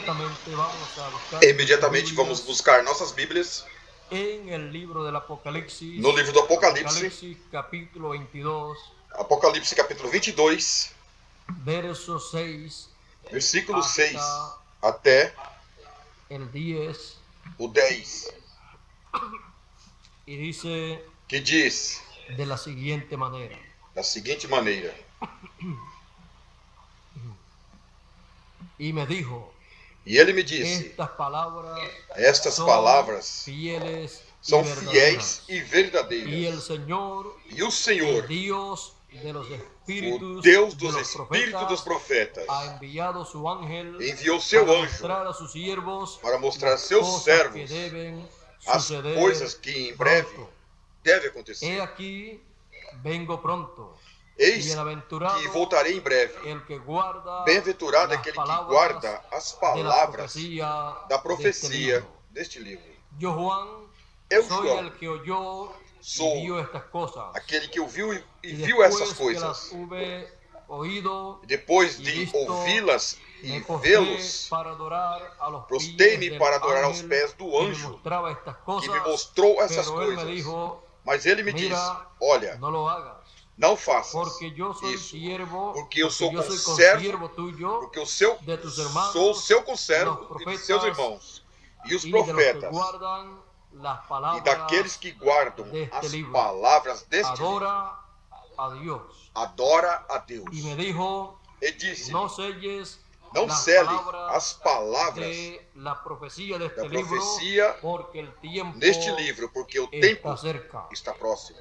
Inmediatamente vamos a buscar Imediatamente vamos buscar nossas Bíblias en el libro del Apocalipsis, no livro do Apocalipse, Apocalipsis capítulo 22, Apocalipse capítulo 22, verso 6 versículo hasta 6 até el 10, o 10, y dice que diz de la siguiente manera: da seguinte maneira: y me dijo, E ele me disse, estas palabras estas son palavras fieles y são fiéis verdaderas, e y el verdadeiras. Señor, E o el Senhor, Dios de los o espíritus Deus de dos los espíritos dos profetas, profetas, ha enviado su ángel enviou seu para anjo mostrar a sus siervos para mostrar a las seus cosas que servos deben as suceder coisas que em breve pronto. deve He acontecer. aquí, vengo pronto. Eis que Bienaventurado voltarei em breve. el que guarda Bem-aventurado las aquele que palabras guarda as de la palavras profecía da de este profecia libro. deste livro. Yo, Juan, Eu, soy João, el que oyó y sou vio estas cosas. aquele que ouviu e Y viu essas después que las coisas. hube oído E depois y de visto, ouvi-las me e postré vê-los, para adorar a los pies prostei-me del para adorar aos ángel pés do que me anjo mostraba estas que me cosas, mostrou essas pero él me coisas. dijo, Mas ele me mira, disse: Olha, no lo hagas, não faças porque yo soy isso, siervo, porque eu sou soy conservo, consiervo tuyo, porque de tus sou hermanos, seu los conservo e de seus profetas irmãos, e os y de los que profetas, guardan las e daqueles palabras que guardam de este as libro. palavras deste livro. Adora a Dios. Adora a Deus. Y me dijo, E disse: no selles Não las cele as palabras palavras de la profecía de da este libro, profecia porque el tiempo neste livro, porque o tempo está cerca. está próximo.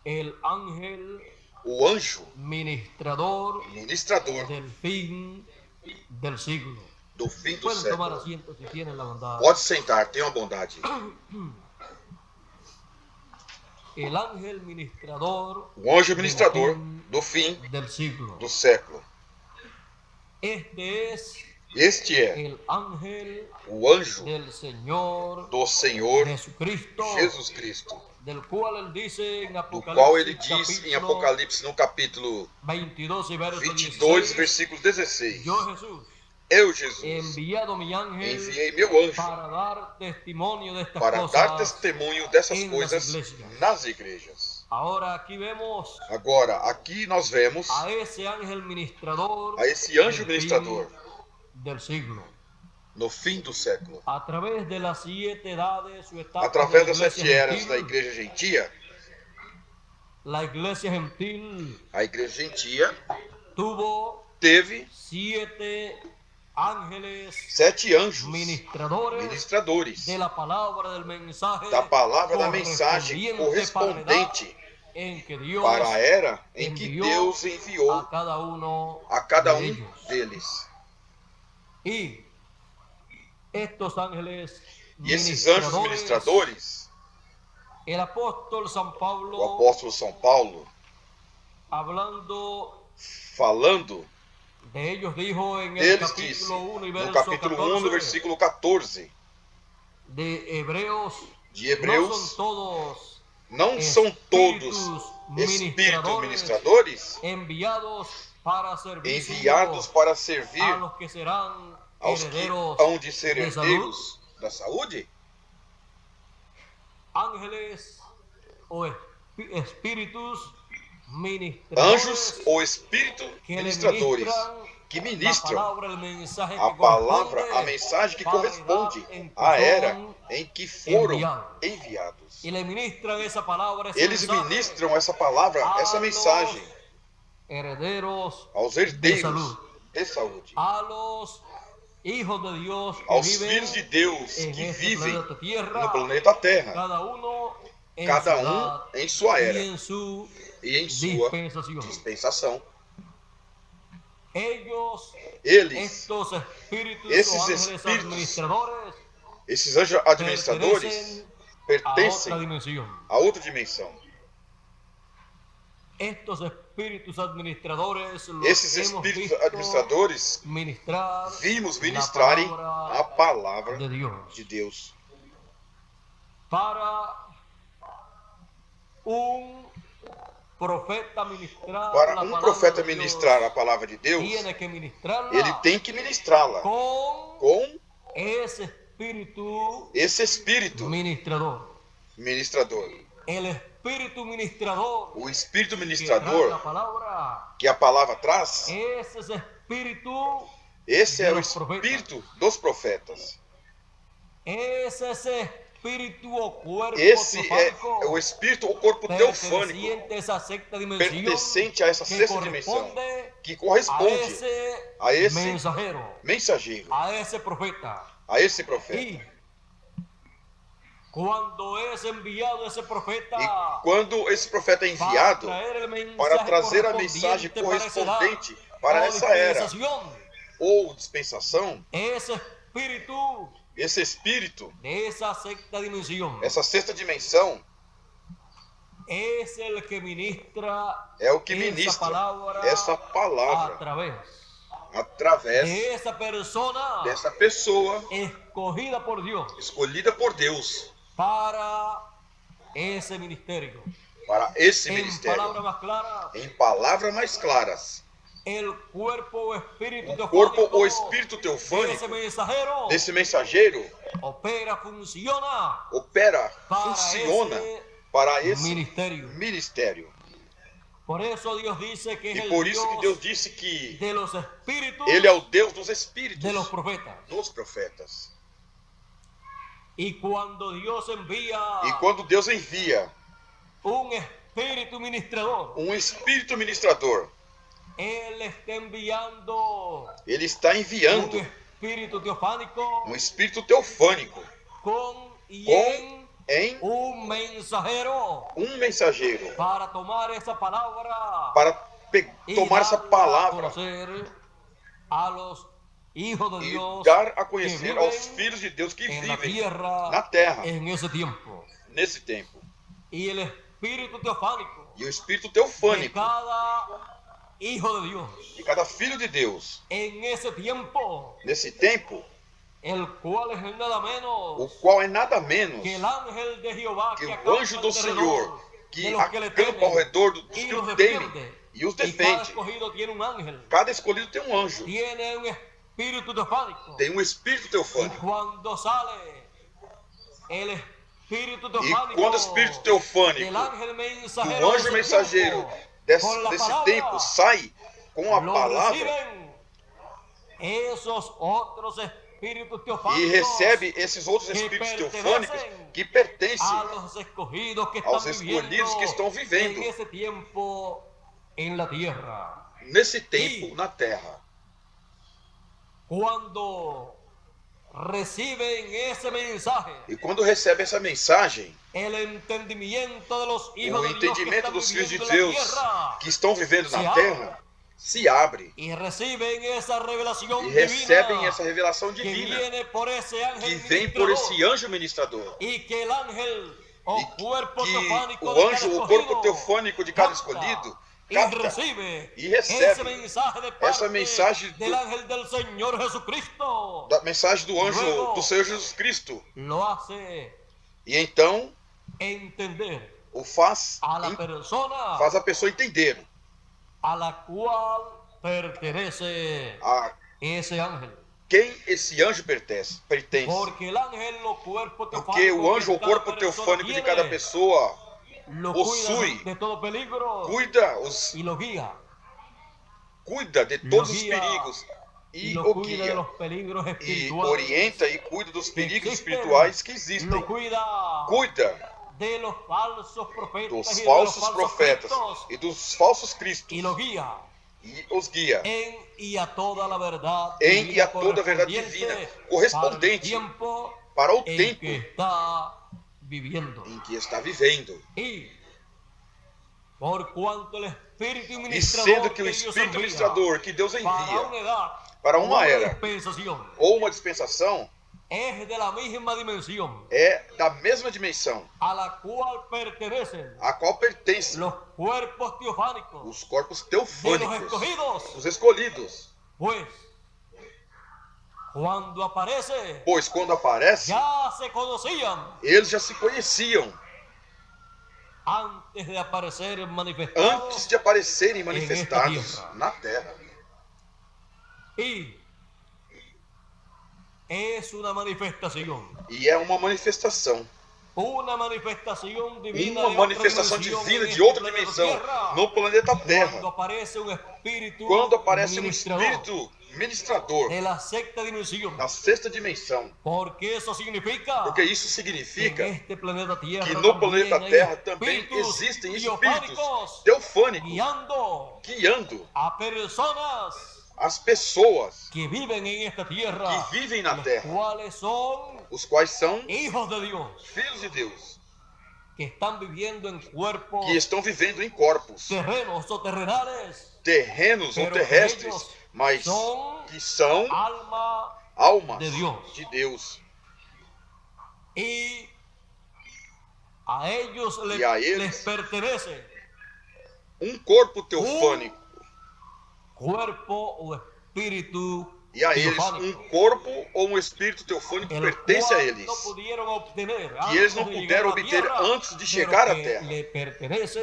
El ángel O anjo ministrador ministrador del fin del siglo. do fim do Pueden tomar século. asiento si tienen la bondad. Pode sentar, tenha a bondade. El ángel ministrador O anjo del ministrador fin do fim del siglo. do século. Este es Este é el ángel o anjo del Señor do Senhor Jesucristo, Jesus Cristo, del cual él dice en do qual ele Apocalipsis diz em capítulo Apocalipse no capítulo 22 y verso 22, 16, versículo 16. yo Jesús Eu, he Jesus, enviado mi ángel enviei meu anjo para dar testimonio de estas para dar cosas testemunho dessas en las coisas iglesias. nas igrejas. Ahora aquí vemos Agora, aqui nós vemos a ese ángel ministrador a esse anjo del ministrador fin del siglo, no fim do século, a través de las 7 edades o etapas de através la das iglesia 7 eras da gentil. igreja gentia. La iglesia gentil A igreja gentia tuvo teve 7 ángeles 7 anjos ministradores de la palabra del mensaje, da palavra da mensagem correspondente en que Dios para a era em que envió Deus enviou a cada uno a cada de um ellos. deles. Y estos ángeles E esses anjos ministradores, el apóstol San o Pablo, apóstolo São Paulo, hablando falando de ellos, dijo en el deles, disse capítulo 1 y no verso capítulo 1, no 14 versículo 14 de Hebreos, de no Hebreus: son todos não são todos espíritos ministradores enviados para enviados para servir a los que serán aos que herederos hão de ser de salud. herdeiros da saúde? Ángeles o espíritus Anjos ministradores ou espíritos que le ministradores ministran que la ministram palabra, el mensaje a que palavra, a corresponde mensagem que para a corresponde edad en que à era son em que foram enviados. enviados. Y le ministran esa palabra, ese Eles mensaje ministram essa palavra, essa mensagem herederos aos de herdeiros salud, de saúde, a los hijos de Dios que aos viven filhos de Deus en que este vivem planeta Tierra, no planeta Terra, cada uno en cada su edad em sua y era en su e em sua dispensación. dispensação. Ellos, Eles, estos espíritus esses o ángeles espíritos, administradores, esses anjos administradores pertenecen a otra pertencem dimensión. a outra dimensão. Estos espíritus administradores los Esses hemos espíritos visto administradores ministrar vimos la ministrarem palabra a palavra de Dios de Deus para un profeta ministrar Para la um palabra profeta de Dios, ministrar a palavra de Deus, tiene que ministrarla ele tem que ministrá-la com ese espíritu esse espírito ministrador. ministrador. El espíritu ministrador O espírito que trae ministrador la palabra que a palavra traz, es ese espíritu esse de é o los profetas. espírito dos profetas. Es ese espíritu o cuerpo Esse é teofánico o espírito ou corpo teofânico perteneciente a esa sexta dimensión pertencente a essa que sexta dimensão corresponde que a corresponde a esse mensajero, mensageiro, a ese profeta. a esse profeta. Y cuando es enviado ese profeta E quando esse profeta é para enviado traer el mensaje para trazer a mensagem correspondente para essa era ou dispensação, ese espíritu esse espírito, de esa sexta dimensión essa sexta dimensão, es el que ministra é o que esa ministra palabra essa a palavra través através de esa persona dessa pessoa escogida por Dios escolhida por Deus para ese ministerio. para esse En ministério. palabras más claras, Em palavras mais claras, el cuerpo o espíritu o corpo teofánico ou espírito de teofânico ese mensajero desse mensageiro opera, funciona opera, para funciona ese para esse ministerio. ministério. Por eso Dios dice que es E el por isso que Deus Dios disse que de los espíritus Ele é o Deus dos espíritos, de los profetas. dos profetas. Y cuando Dios envía E quando Deus envia un espíritu ministrador, um espírito ministrador, Él está enviando Ele está un enviando espíritu teofánico um espírito teofânico con y com en em un mensajero um mensageiro para tomar esa palabra para y tomar essa darla a palavra conocer a los hijos de e Dios dar a que conhecer viven aos filhos de Deus que en la vivem tierra na terra en ese tiempo. nesse tempo. Y el espíritu teofánico E o espírito de teofânico cada hijo de Dios de cada filho de Deus en ese tiempo, nesse tempo, el cual es nada o menos qual é nada menos que el ángel de Jehová que que o acampa anjo do alrededor Senhor de que los que le acampa ao temen redor dos y que los o temem defiende. e os Y cada defende. escogido tiene un ángel, Cada escolhido tem um anjo, tiene un espíritu teofánico. tem um espírito Y teofânico. cuando sale el espíritu E teofánico quando o espírito teofânico del ángel do mensajero de anjo ese mensageiro tiempo, con la desse palabra, tempo sai com a lo palavra reciben esos otros espíritus e teofánicos recebe esses outros que espíritos pertenecem teofânicos que pertencem a los escogidos que aos están escolhidos que estão viviendo vivendo en ese tiempo en la tierra. nesse tempo na terra. Cuando reciben ese mensaje, E quando recebe essa mensagem, el entendimiento de los hijos o de Dios que entendimento están dos filhos de viviendo en la Deus tierra que estão vivendo se na abre. terra se abre y reciben esa revelación e recebem divina essa revelação que divina viene por ese ángel que vem por ministrador, esse anjo ministrador. y que el ángel o E cuerpo que teofánico o de cada anjo, o escogido corpo teofânico de cada capta escolhido, y capta recibe e recebe ese mensaje de parte essa mensagem del ángel del Señor Jesucristo, da mensagem do anjo Luego, do Senhor Jesus Cristo. lo hace E então entender o faz a la persona faz a pessoa entender a la cual pertenece a esse ángel. quem esse anjo pertence. Porque el ángel, o cuerpo Porque o anjo, o corpo teofânico de cada pessoa lo possui, cuida de todo peligro cuida y lo guía. cuida de Lo todos os guia perigos Y e lo o cuida de guia los peligros e espirituales. orienta e cuida dos que perigos existen. espirituais que existem. Lo cuida Cuida de los falsos profetas dos y de los falsos falsos profetas cristos, e dos falsos cristos y lo guía e os guia en y a toda la verdad em divina e a toda a verdade divina correspondente para el tiempo para o en tempo que está viviendo. em que está vivendo. Y por cuanto el espíritu E ministrador sendo que o que Dios Espírito envía ministrador que Deus para envia una edad para o uma era dispensación ou uma dispensação es de la misma dimensión é da mesma dimensão a la cual pertenecen a qual pertencem los cuerpos teofánicos os corpos de los teofânicos, escogidos. os escolhidos. Pues, cuando aparece, Pois quando aparece, ya se conocían. eles já se conheciam. antes de aparecerem manifestados na terra. E é uma manifestação. E é uma manifestação. Uma manifestação divina de outra dimensão no planeta Terra. Quando aparece um espírito ministrador da sexta dimensão. Porque isso significa que no planeta Terra também existem espíritos teofânicos guiando as pessoas que vivem na terra, os quais são filhos de Deus, que estão vivendo em corpos terrenos ou terrestres, mas que são almas de Deus. E a eles les pertenece um corpo teofânico. Corpo ou espírito e a eles um corpo ou um espírito teofânico pertence a eles, que eles não puderam obter antes de chegar à terra,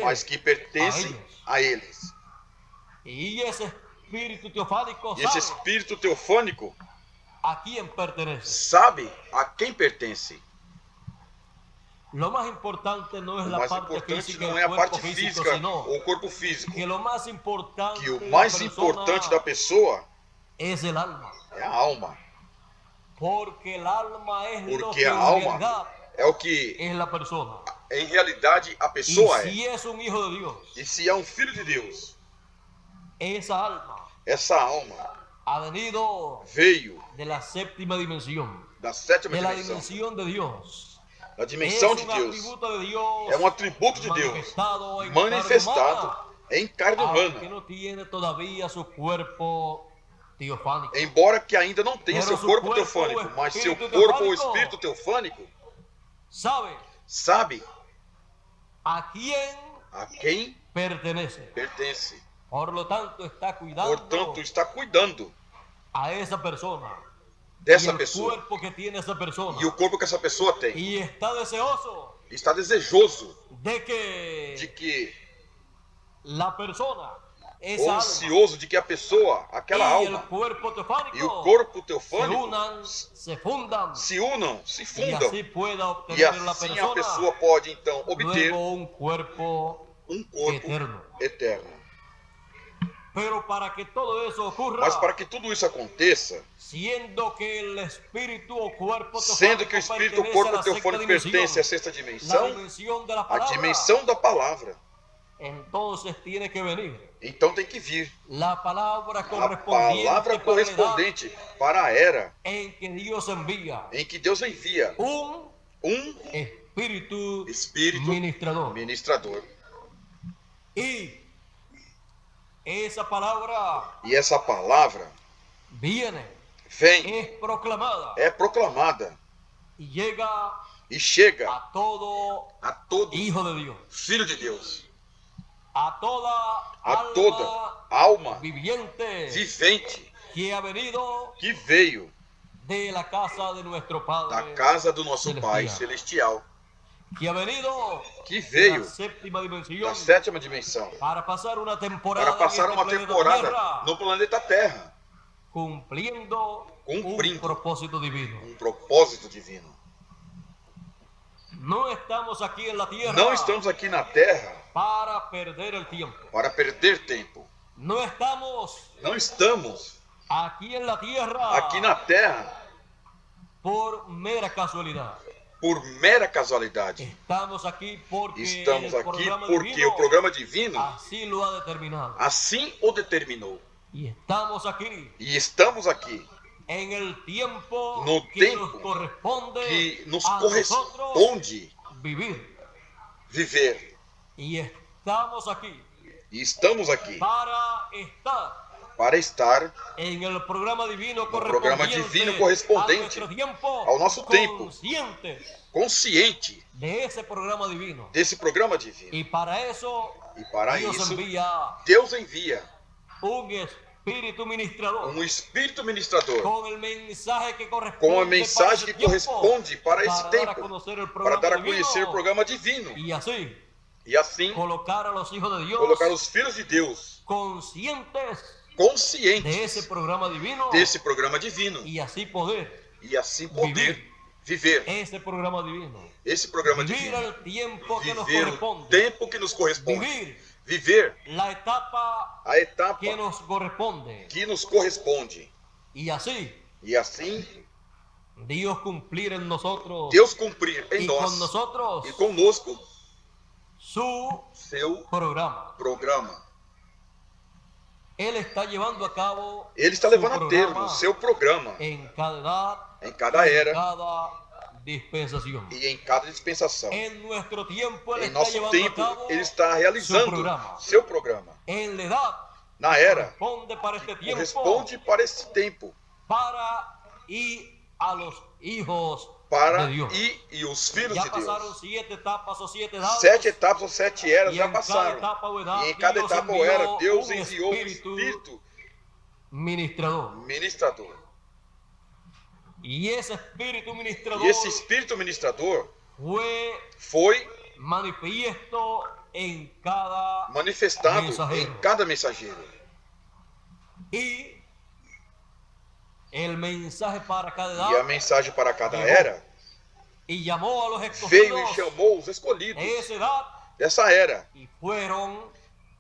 mas que pertence a eles. E esse espírito teofânico sabe a quem pertence. O mais importante não é a parte física ou o corpo físico. Que o mais importante da pessoa é a alma. Porque a alma é o que em realidade a pessoa é. E se é um filho de Deus, essa alma veio da sétima dimensão, da dimensão de Deus. A dimensão de Deus é um atributo de Deus manifestado em carne humana, embora que ainda não tenha seu corpo teofânico, mas seu corpo ou espírito teofânico sabe a quem pertence. Portanto, está cuidando dessa pessoa e o corpo que essa pessoa tem. E está desejoso de que ou ansioso de que a pessoa, aquela alma e o corpo teofânico se unam, se fundam, e assim a pessoa pode então obter um corpo eterno. Mas para que tudo isso aconteça, sendo que o espírito ou corpo teofânico pertence à sexta dimensão, a dimensão da palavra, então tem que vir a palavra correspondente para a era em que Deus envia um espírito ministrador. E essa palavra vem, é proclamada e chega a todo filho de Deus, a toda alma vivente que veio da casa do nosso Pai Celestial, que veio da sétima dimensão para passar uma temporada no planeta Terra, cumprindo um propósito divino. Não estamos aqui na Terra para perder tempo. Não estamos aqui na Terra por mera casualidade. Estamos aqui porque o programa divino assim o determinou. E estamos aqui no tempo que nos corresponde viver. E estamos aqui para estar no programa divino correspondente ao nosso tempo, consciente desse programa divino. E para isso Deus envia um espírito ministrador com a mensagem que corresponde para esse tempo, para dar a conhecer o programa divino. E assim, colocar a los hijos de Dios, colocar os filhos de Deus conscientes conscientes desse programa divino, e assim poder vivir viver esse programa divino, esse programa vivir divino, el tiempo que nos viver o corresponde, tempo que nos corresponde, viver viver la etapa a etapa que nos corresponde, que nos corresponde. y así Dios cumplir en nosotros cumprir em y nós con nosotros e conosco su seu programa. Ele está levando a su termo o seu programa en cada edad, em cada era cada dispensación. e em cada dispensação. En nuestro tiempo Él Em está nosso llevando tempo, a cabo Ele está realizando seu programa. en la edad Na era corresponde para este tiempo, corresponde para esse tempo, para y a los hijos para de Dios. e os filhos Ya de pasaron Deus. 7 etapas o 7 edades. 7 etapas ou 7 eras Y já en cada passaram. etapa o edad, E em cada Dios etapa ou era, envió Deus un enviou um espíritu espírito ministrador. ministrador. Y ese espíritu ministrador E esse espírito ministrador foi manifiesto en cada manifestado mensajeiro. em cada mensageiro. Y el mensaje para cada E a edad mensagem para cada era y llamó a los veio e escogidos chamou os escolhidos de esa edad dessa era y fueron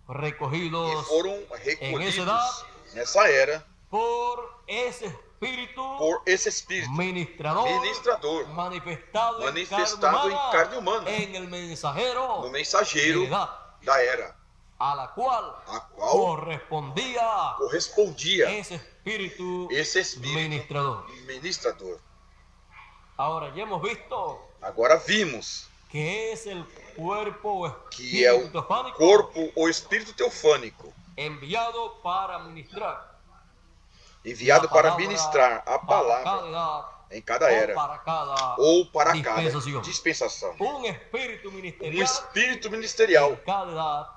e recogidos foram en esa edad recolhidos nessa era por ese espíritu por esse espírito ministrador manifestado em en carne humana en el mensajero no mensageiro de edad, da era, a la cual a qual correspondia correspondia esse espíritu esse espírito ministrador. Ahora ya hemos visto Agora vimos que es el cuerpo o que é o espíritu teofánico corpo ou espírito teofânico enviado para ministrar enviado para ministrar a palavra em cada era ou para cada dispensação. Um espírito Um espírito ministerial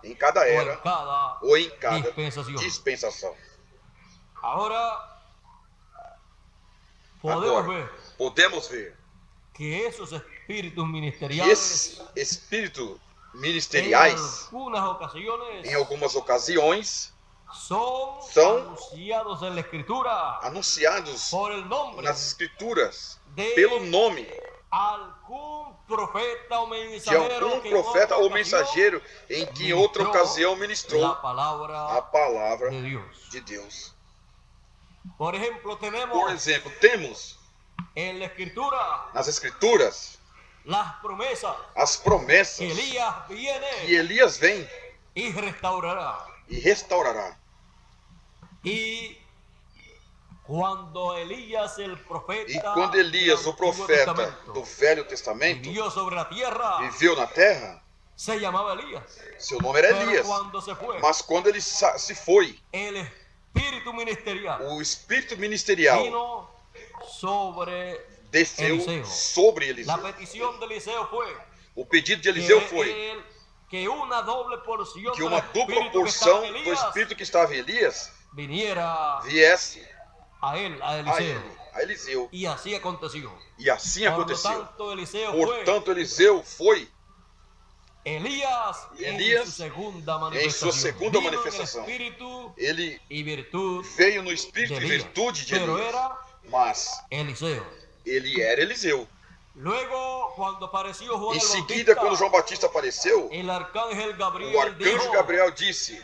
em cada era ou em cada dispensação. Agora podemos ver que esses espíritos ministeriais em algumas ocasiões são anunciados nas escrituras pelo nome de algum profeta ou mensageiro em que em outra ocasião ministrou a palavra de Deus. Por exemplo, temos nas escrituras as promessas que Elias vem e restaurará. E quando Elias, o profeta do Velho Testamento, viveu na terra, se chamava Elias. Seu nome era Elias. Mas quando ele se foi, o espírito ministerial desceu sobre Eliseu. O pedido de Eliseu foi que uma dupla porção do espírito que estava em Elias viesse a Eliseu. E assim aconteceu. Portanto, Eliseu foi. Elias em sua segunda manifestação, ele veio no espírito e virtude de Elias, mas ele era Eliseu. Em seguida, quando João Batista apareceu, o arcanjo Gabriel disse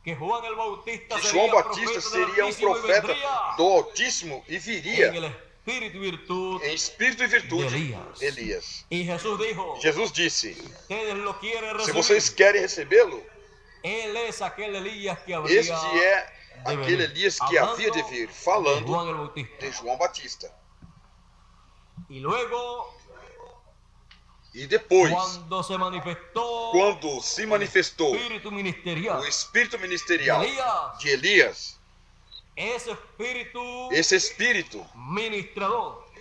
que João Batista seria um profeta do Altíssimo e viria em espírito e virtude de Elias. Jesus disse: se vocês querem recebê-lo, este é aquele Elias que havia de vir, falando de João Batista. E depois, quando se manifestou o espírito ministerial de Elias, esse espírito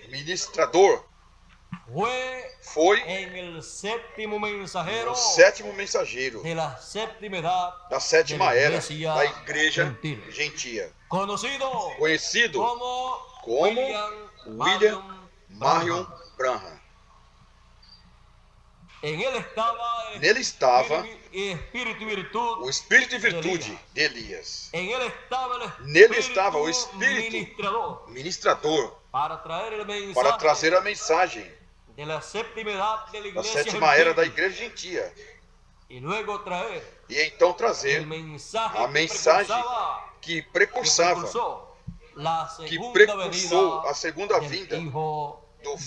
ministrador foi no sétimo mensageiro da sétima era da igreja gentia, conhecido como William Marion Branham. Nele estava o espírito e virtude de Elias. Nele estava o espírito ministrador para trazer a mensagem da sétima era da igreja gentia. E então trazer a mensagem que precursou a segunda vinda do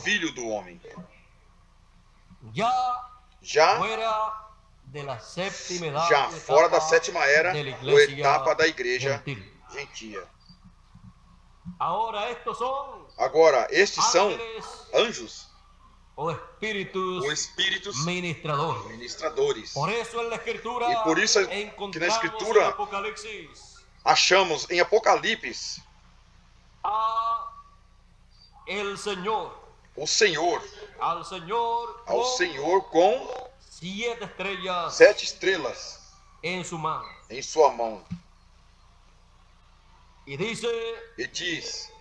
Filho do Homem. Já fora da sétima era, ou etapa da igreja gentia. Agora, estes são anjos ou espíritos ministradores. E por isso que na Escritura achamos em Apocalipse o Senhor com 7 estrelas em sua mão. E diz: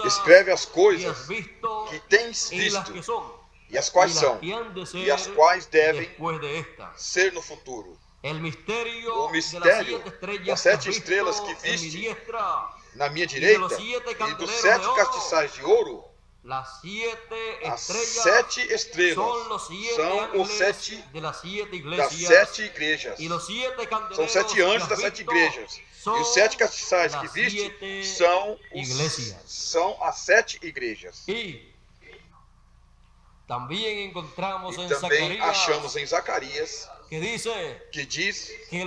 escreve as coisas que tens visto e as quais são e as quais devem ser no futuro. O mistério das 7 estrelas que viste na minha direita e dos 7 castiçais de ouro. As 7 estrelas são os 7 das 7 igrejas. São 7 anjos das 7 igrejas. E os 7 castiçais que viste são as 7 igrejas. E também achamos em Zacarias que diz que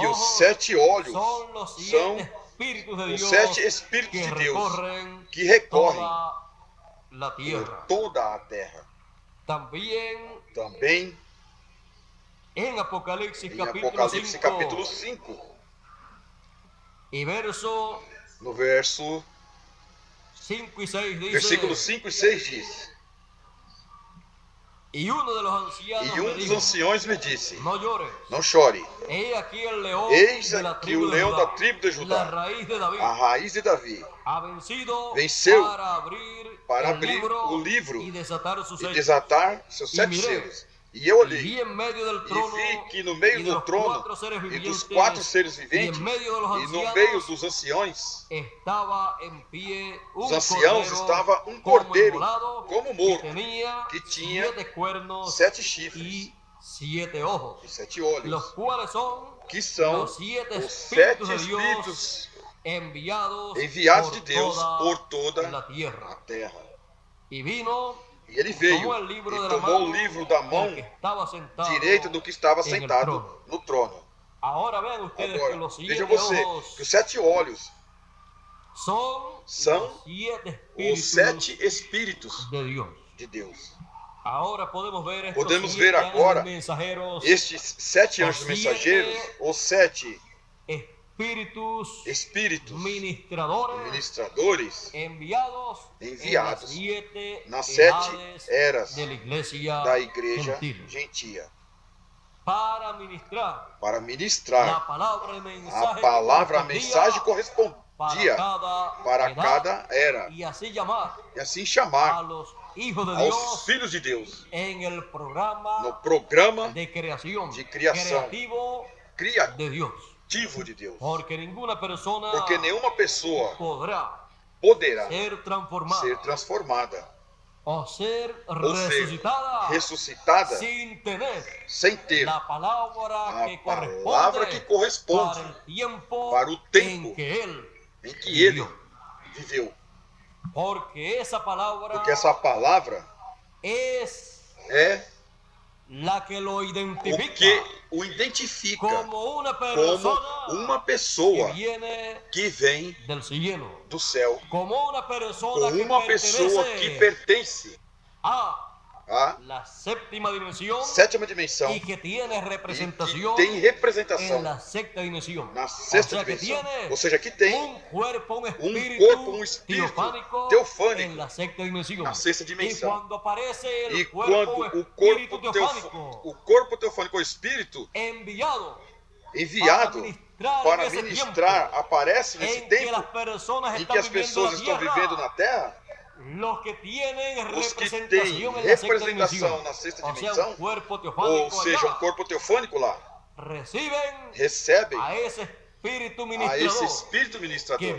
os 7 olhos são os 7 Espíritos de Deus que recorrem por toda a terra. Também em Apocalipse capítulo 5, no verso 5 e 6 diz, versículos 5 e 6 diz: E um dos anciões me disse: não chore. Eis aqui o leão da tribo de Judá, a raiz de Davi, venceu para abrir o livro e desatar seus 7 selos. E eu olhei e vi que no meio do trono e dos 4 seres viventes e no meio dos anciões, estava um cordeiro como morto, que tinha 7 chifres e 7 olhos, que são os 7 Espíritos enviados de Deus por toda a terra. E ele veio e tomou o livro da mão direita do que estava sentado no trono. Agora, veja você que os 7 olhos são os 7 Espíritos de Deus. Podemos ver agora estes 7 anjos mensageiros, os 7 Espíritos ministradores enviados nas 7 eras da igreja gentia para ministrar a palavra, a mensagem correspondia para cada era e assim chamar aos filhos de Deus no programa de criação de Deus. Porque nenhuma pessoa poderá ser transformada ou ser ressuscitada sem ter a palavra que corresponde para o tempo em que ele viveu. Porque essa palavra é o que o identifica como uma pessoa que vem do céu, como uma pessoa que pertence à sétima dimensão e que tem representação na sexta dimensão. Ou seja, que tem um corpo, um espírito teofânico na sexta dimensão. E quando o corpo teofânico, o espírito enviado para ministrar aparece nesse tempo em que as pessoas estão vivendo na terra, os que têm representação na sexta dimensão, ou seja, um corpo teofânico lá, recebem a esse Espírito ministrador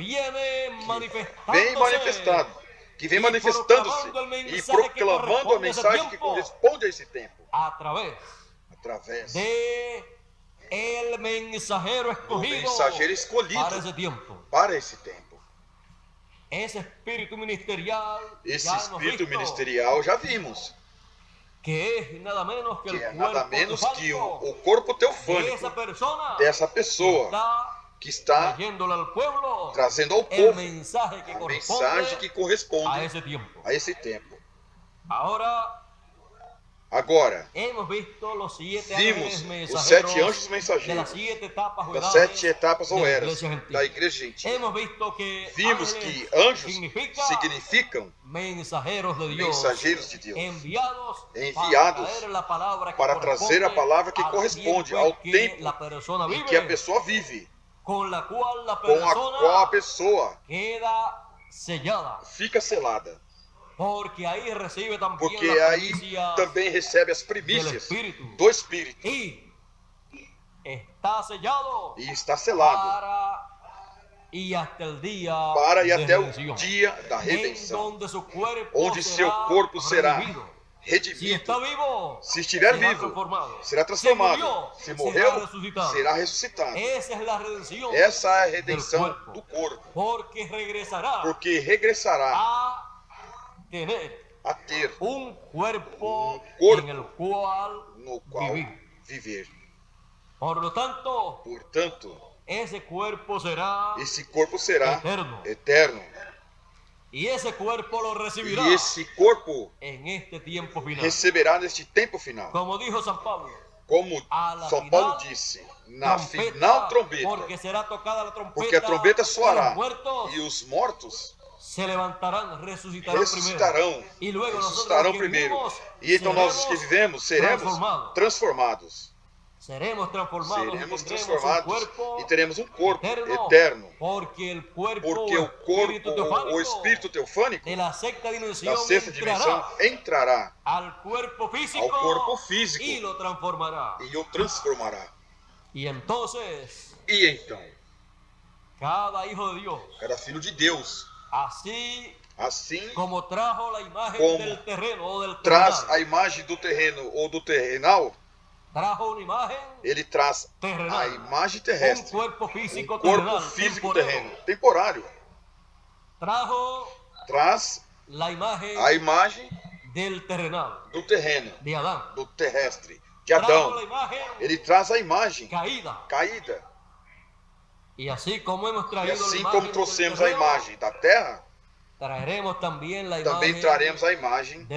que vem manifestando-se e proclamando a mensagem que corresponde a esse tempo, através do mensageiro escolhido para esse tempo. Esse espírito ministerial já vimos, que é nada menos que o corpo teofânico dessa pessoa que está trazendo ao povo a mensagem que corresponde a esse tempo. Agora, vimos os 7 anjos mensageiros das 7 etapas ou eras da igreja gentil. Vimos que anjos significam mensageiros de Deus, enviados para trazer a palavra que corresponde ao tempo em que a pessoa vive, com a qual a pessoa fica selada. Porque aí também recebe as primícias do Espírito. E está selado para e até o dia da redenção, onde seu corpo será redimido. Se estiver vivo, será transformado. Se morreu, será ressuscitado. Essa é a redenção do corpo. Porque regressará a ter um corpo no qual viver. Portanto, esse corpo será eterno. E esse corpo receberá neste tempo final. Como dijo São Paulo. Como São Paulo disse, na final trombeta, porque a trombeta soará e os mortos ressuscitarão primeiro. E então nós, os que vivemos, seremos transformados. Seremos transformados e teremos um corpo eterno. Porque o Espírito teofânico da sexta dimensão entrará ao corpo físico e o transformará. E então, cada filho de Deus, assim como traz a imagem do terreno ou do terrenal, ele traz a imagem terrestre, um corpo físico terreno, temporário. Traz a imagem do terreno, do terrestre, de Adão. Ele traz a imagem caída. E assim como trouxemos a imagem da terra, também traremos a imagem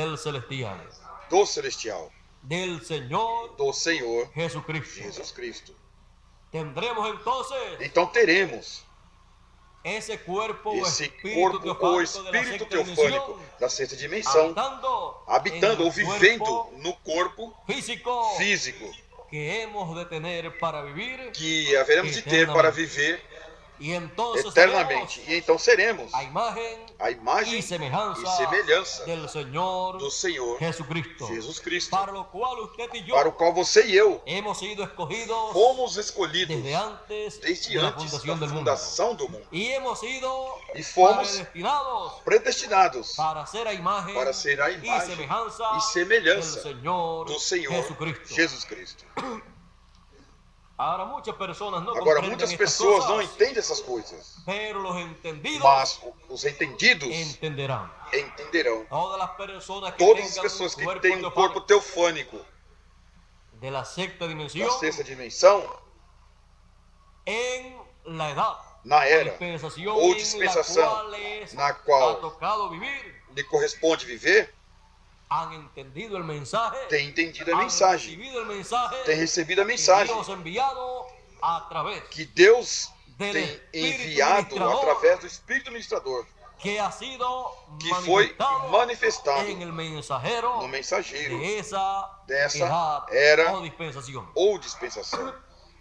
do celestial. Do Senhor Jesus Cristo. Então teremos esse corpo ou espírito teofânico da sexta dimensão habitando ou vivendo no corpo físico que haveremos de ter para viver eternamente. E então seremos a imagem e semelhança do Senhor Jesus Cristo, para o qual você e eu fomos escolhidos desde antes da fundação do mundo. E fomos predestinados para ser a imagem e semelhança do Senhor Jesus Cristo. Agora, muitas pessoas não entendem essas coisas, mas os entendidos entenderão. Todas as pessoas que têm um corpo teofânico da sexta dimensão, na era ou dispensação na qual lhe corresponde viver, tem entendido a mensagem, tem recebido a mensagem que Deus tem enviado através do Espírito ministrador, que foi manifestado no mensageiro dessa era ou dispensação.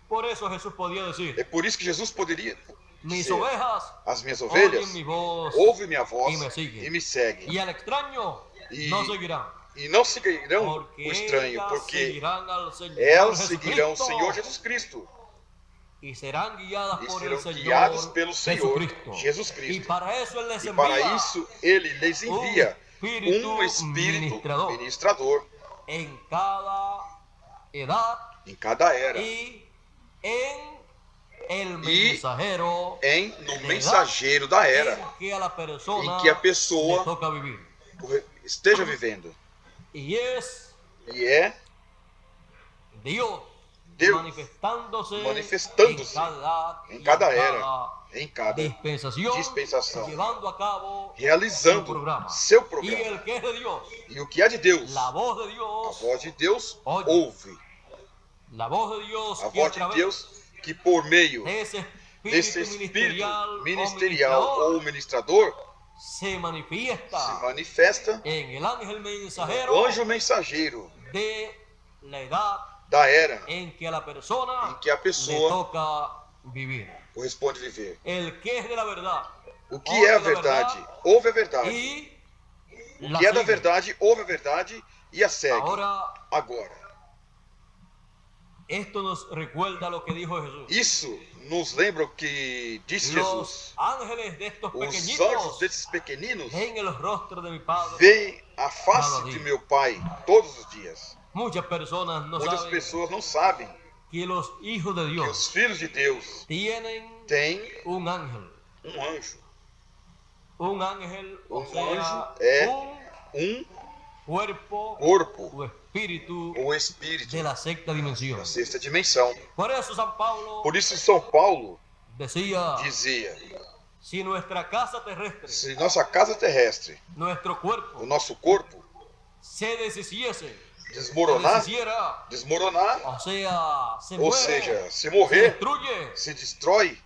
Por eso Jesús podía decir, É por isso que Jesus poderia mis dizer, ovejas as minhas ovelhas oyen mi voz ouvem minha voz y me siguen. e me seguem. Y al extraño no seguirán. E não seguirão Porque o estranho, ellas porque seguirán al Señor elas seguirão o Jesucristo Senhor Jesus Cristo. y serán guiadas E por serão el Señor guiados pelo Senhor Jesucristo. Jesus Y Cristo. para eso Él les E para envía isso Ele lhes envia um Espírito ministrador en cada edad em cada era. y en el mensajero No mensageiro da era en que a la persona em que a pessoa le toca vivir. esteja vivendo. Y es E é Dios Deus manifestándose em cada era, em cada dispensação, dispensação, a cabo realizando seu E programa. el que es de Dios, E o que é de Deus, la voz de a Dios, voz de Deus oye. ouve. la voz de Dios, A que a voz de través Deus que por meio desse desse espírito ministerial ou ministrador se manifiesta manifesta en el ángel o mensajero anjo mensageiro de la edad da era en que a la persona em que a le pessoa toca vivir. corresponde viver. El que es de la verdad, O que é a verdade, ouve a verdade. y O la que é da sigue. verdade, ouve a verdade e a segue. Ahora, Agora, esto nos recuerda lo que dijo Jesús. isso nos lembra o que disse Los Jesus. ángeles de estos Os anjos pequeñitos desses pequeninos en el rostro de mi Padre. veem a face de meu Pai todos os dias. Muchas personas no Muitas saben pessoas não sabem que los hijos de que Dios os filhos de Deus tienen têm un ángel. um anjo. Un ángel, o Um sea, anjo é un corpo o espíritu ou espírito de la sexta dimensión. da sexta dimensão. Por eso San Pablo Por isso São Paulo decía, dizia: si nuestra casa terrestre, se nossa casa terrestre, nuestro cuerpo, o nosso corpo, se deshiciese, desmoronar, o sea, se ou muere, seja, se se morrer, destruye, se destrói,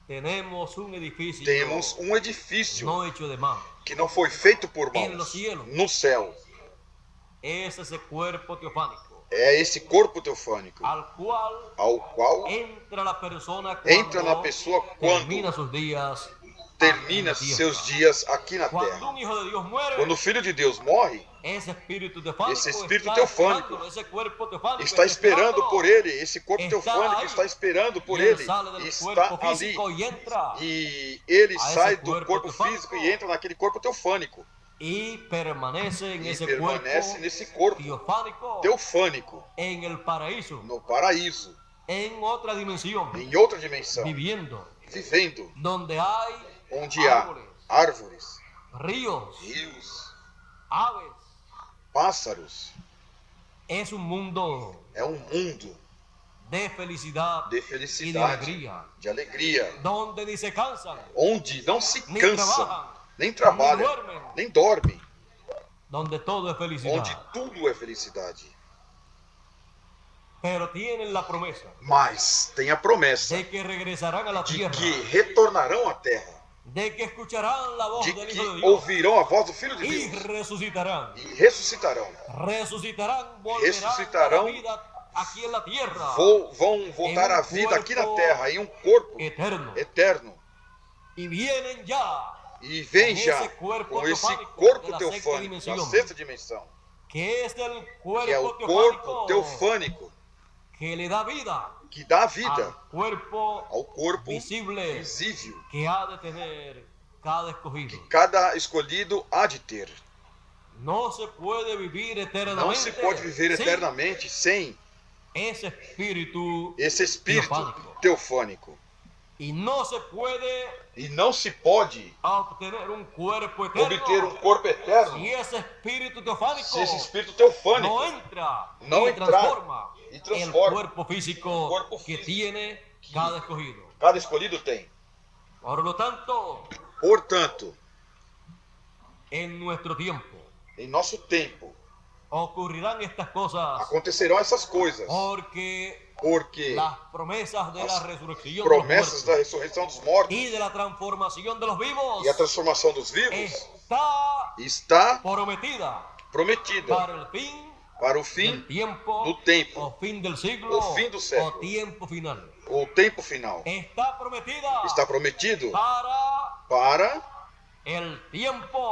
tenemos un edificio temos um edifício no hecho de mano. que não foi feito por En los mãos cielos. no céu. Es ese cuerpo teofánico É esse corpo teofânico al cual ao qual entra la persona entra na cuando pessoa termina quando sus días termina aquí en la seus tierra. dias aqui na Cuando terra. un hijo de Dios muere, Quando o Filho de Deus morre, ese espíritu teofánico, esse espírito está teofânico esperando, esse corpo teofánico está esperando por ele, esse corpo Está teofânico aí. está esperando por y él ele, sale del está cuerpo ali. físico y entra E ele a sai esse do corpo corpo teofânico. físico e entra naquele corpo teofânico. y permanece en E ese permanece cuerpo nesse corpo teofánico teofânico, en el paraíso, no paraíso, en otra dimensión, em outra dimensão, viviendo, vivendo, donde hay onde há árboles, árvores, ríos, rios, aves. pássaros. Es un mundo É um mundo de felicidad de y de felicidade, alegría, de alegria, donde ni se cansan, onde não se ni cansam, trabajan, nem ni trabalham, duermen, nem dormem, donde todo es felicidad. onde tudo é felicidade. Pero tienen la promesa Mas tem a promessa de que regresarán a la de tierra, que retornarão à terra, de que escucharán la voz de del que Hijo de Dios ouvirão a voz do Filho de y Deus resucitarán. e ressuscitarão. Resucitarán, volverán Resucitarão, a la vida aquí en la tierra, Vão voltar à vida aqui na terra em um corpo eterno. eterno. Y vienen ya, E vem com já esse corpo com esse teofânico corpo de la sexta teofânico dimensão, da sexta dimensão, que es el que é o cuerpo corpo teofánico teofânico que le da vida que dá al vida cuerpo ao corpo visible visível que ha de tener cada escogido. que cada escolhido há de ter. No se puede vivir eternamente Não se pode viver sin eternamente sem ese espíritu esse espírito teofánico. teofânico. Y no se puede E não se pode obtener un cuerpo eterno obter um corpo eterno si esse espíritu teofánico se esse espírito teofânico no entra no y entrar transforma y el transforma cuerpo físico cuerpo que físico tiene cada escogido. cada escolhido tem. Por lo tanto, Portanto, en nuestro tiempo em nosso tempo ocurrirán estas cosas acontecerão essas coisas, porque las promesas de la as resurrección promessas de da los muertos ressurreição dos mortos y de la transformación de los vivos e a transformação dos vivos está está prometida prometida para el fin para o fim do tempo, o fim do século, o tempo final. Está prometido para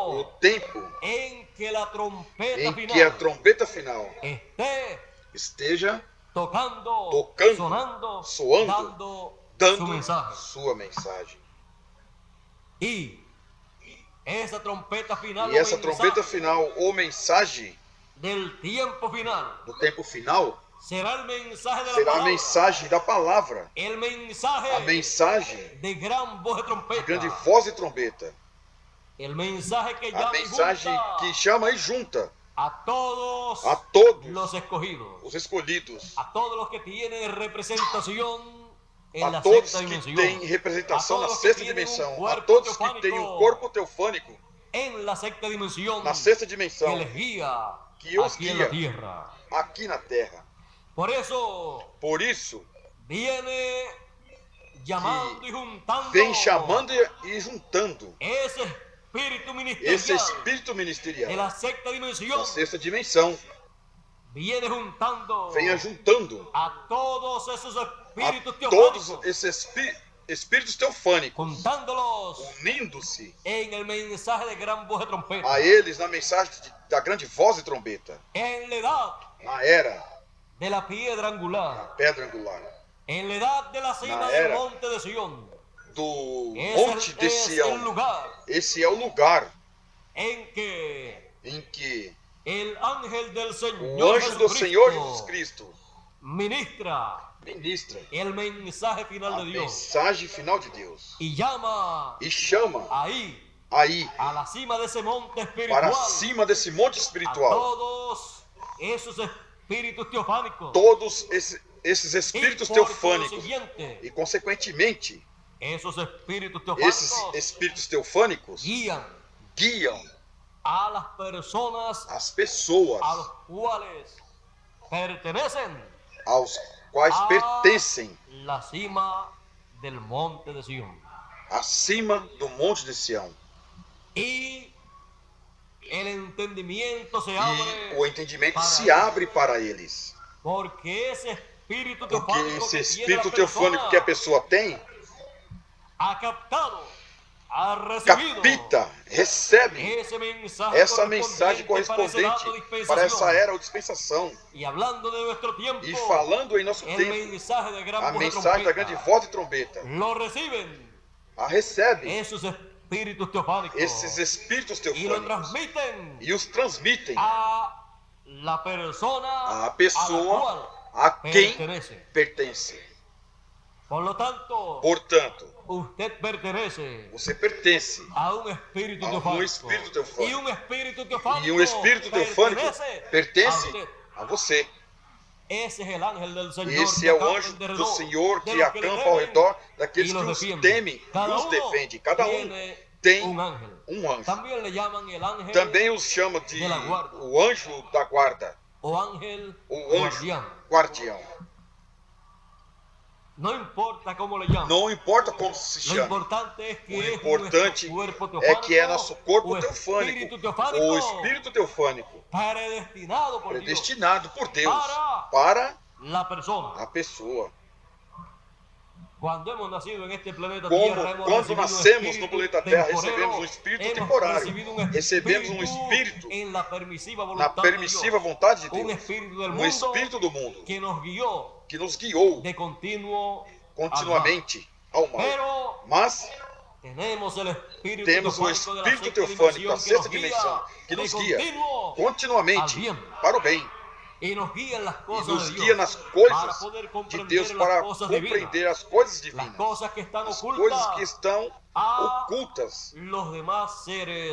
o tempo em que a trombeta final esteja tocando, soando, dando sua mensagem. E essa trombeta final, ou mensagem do tempo final, será a mensagem da palavra, a mensagem de grande voz de trombeta, a mensagem que chama e junta a todos os escolhidos, a todos que têm representação a todos que têm representação na sexta dimensão, a todos que têm um corpo teofânico na sexta dimensão, que os guia aqui na terra. Por isso, vem chamando e juntando esse espírito ministerial da sexta dimensão. Venha juntando a todos esses espíritos teofânicos, unindo-se a eles na mensagem da grande voz de trombeta, na era da pedra angular, na era do monte de Sião. Esse é o lugar em que o anjo do Senhor Jesus Cristo ministra a mensagem final de Deus e chama aí para cima desse monte espiritual todos esses espíritos teofânicos e, consequentemente, esses espíritos teofânicos guiam as pessoas aos quais pertencem acima do monte de Sião. E o entendimento se abre para eles. Porque esse espírito teofânico que a pessoa tem capta, recebe essa mensagem correspondente para essa era ou dispensação. E falando em nosso tempo, a mensagem da grande voz de trombeta, a recebe esses espíritos teofânicos e os transmitem à pessoa a quem pertence. Portanto, você pertence a um espírito teofânico. E um espírito teofânico pertence a você. Esse é o anjo do Senhor que acampa ao redor daqueles que os temem e os defende. Cada um tem um anjo. Também os chama de o anjo da guarda. O anjo guardião. Não importa como se chama. O importante é que é nosso corpo teofânico, o espírito teofânico, predestinado por Deus para a pessoa. Quando nascemos no planeta Terra, recebemos um espírito temporário, recebemos um espírito na permissiva vontade de Deus, um espírito do mundo que nos guiou continuamente ao mal. Mas temos o espírito teofânico da sexta dimensão que nos guia continuamente para o bem. E nos guia nas coisas de Deus para compreender as coisas divinas, as coisas que estão ocultas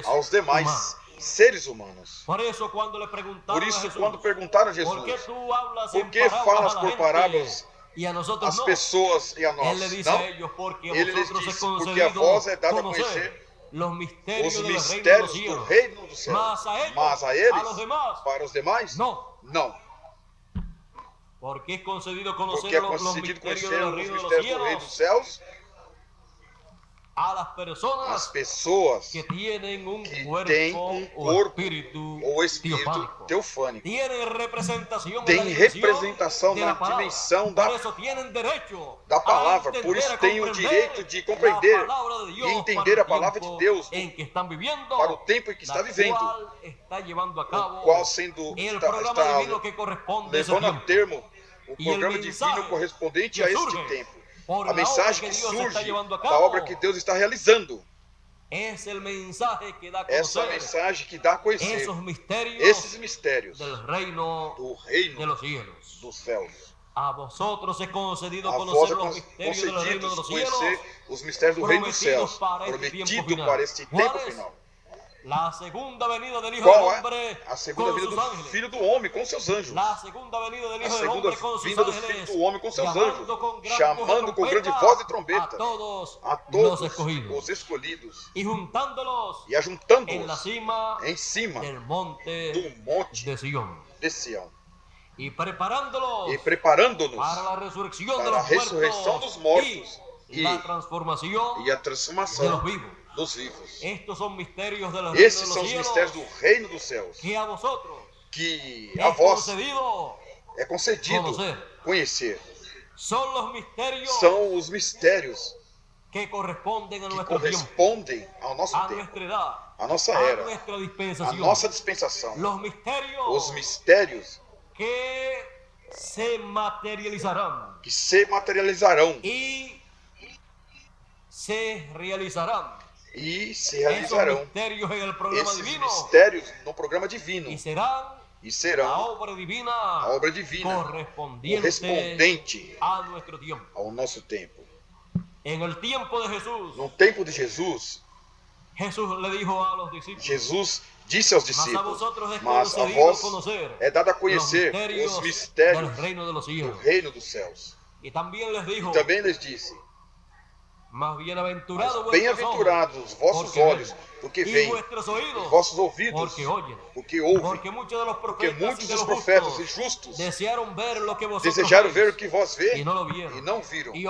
aos demais seres humanos. Por isso, quando perguntaram a Jesus, por que falas por parábolas às pessoas e a nós? Não, ele lhes disse, porque a vós é dado a conhecer os mistérios do reino do céu, mas a eles, para os demais, não. Porque é concedido conhecer os mistérios do reino dos céus as pessoas que têm um corpo ou espírito teofânico, têm representação na dimensão da palavra, por isso têm o direito de compreender e entender a palavra de Deus para o tempo em que está vivendo, o qual está levando a termo o programa divino correspondente a este tempo. A mensagem que surge da obra que Deus está realizando. Essa mensagem que dá a conhecer esses mistérios do reino dos céus. A vosotros é concedido conhecer os mistérios do reino dos céus, prometido para este tempo final. La segunda venida del Hijo Qual del Hombre, a segunda vinda do Filho do Homem com seus anjos? La segunda venida del Hijo a del Hombre segunda con sus vinda do ángeles, Filho do Homem com seus anjos, chamando com grande voz de trombeta a todos os escolhidos e juntándolos em cima del monte do monte de Sión. E preparando-nos para a ressurreição dos mortos e a transformação dos vivos. Estes são mistérios do reino dos céus que a vosotros a vós é concedido conhecer. São os mistérios que correspondem ao nosso tempo, à nossa era, à nossa dispensação. Os mistérios que se materializarão e se realizarão. Esses mistérios no programa divino e serão a obra divina correspondente ao nosso tempo. No tempo de Jesus, Jesus disse aos discípulos: mas a vós é dado a conhecer os mistérios do reino dos céus. E também lhes disse: mas bem-aventurados os vossos olhos, porque veem, os vossos ouvidos, porque ouvem, porque muitos dos profetas e justos desejaram ver o que vós vê e não viram, e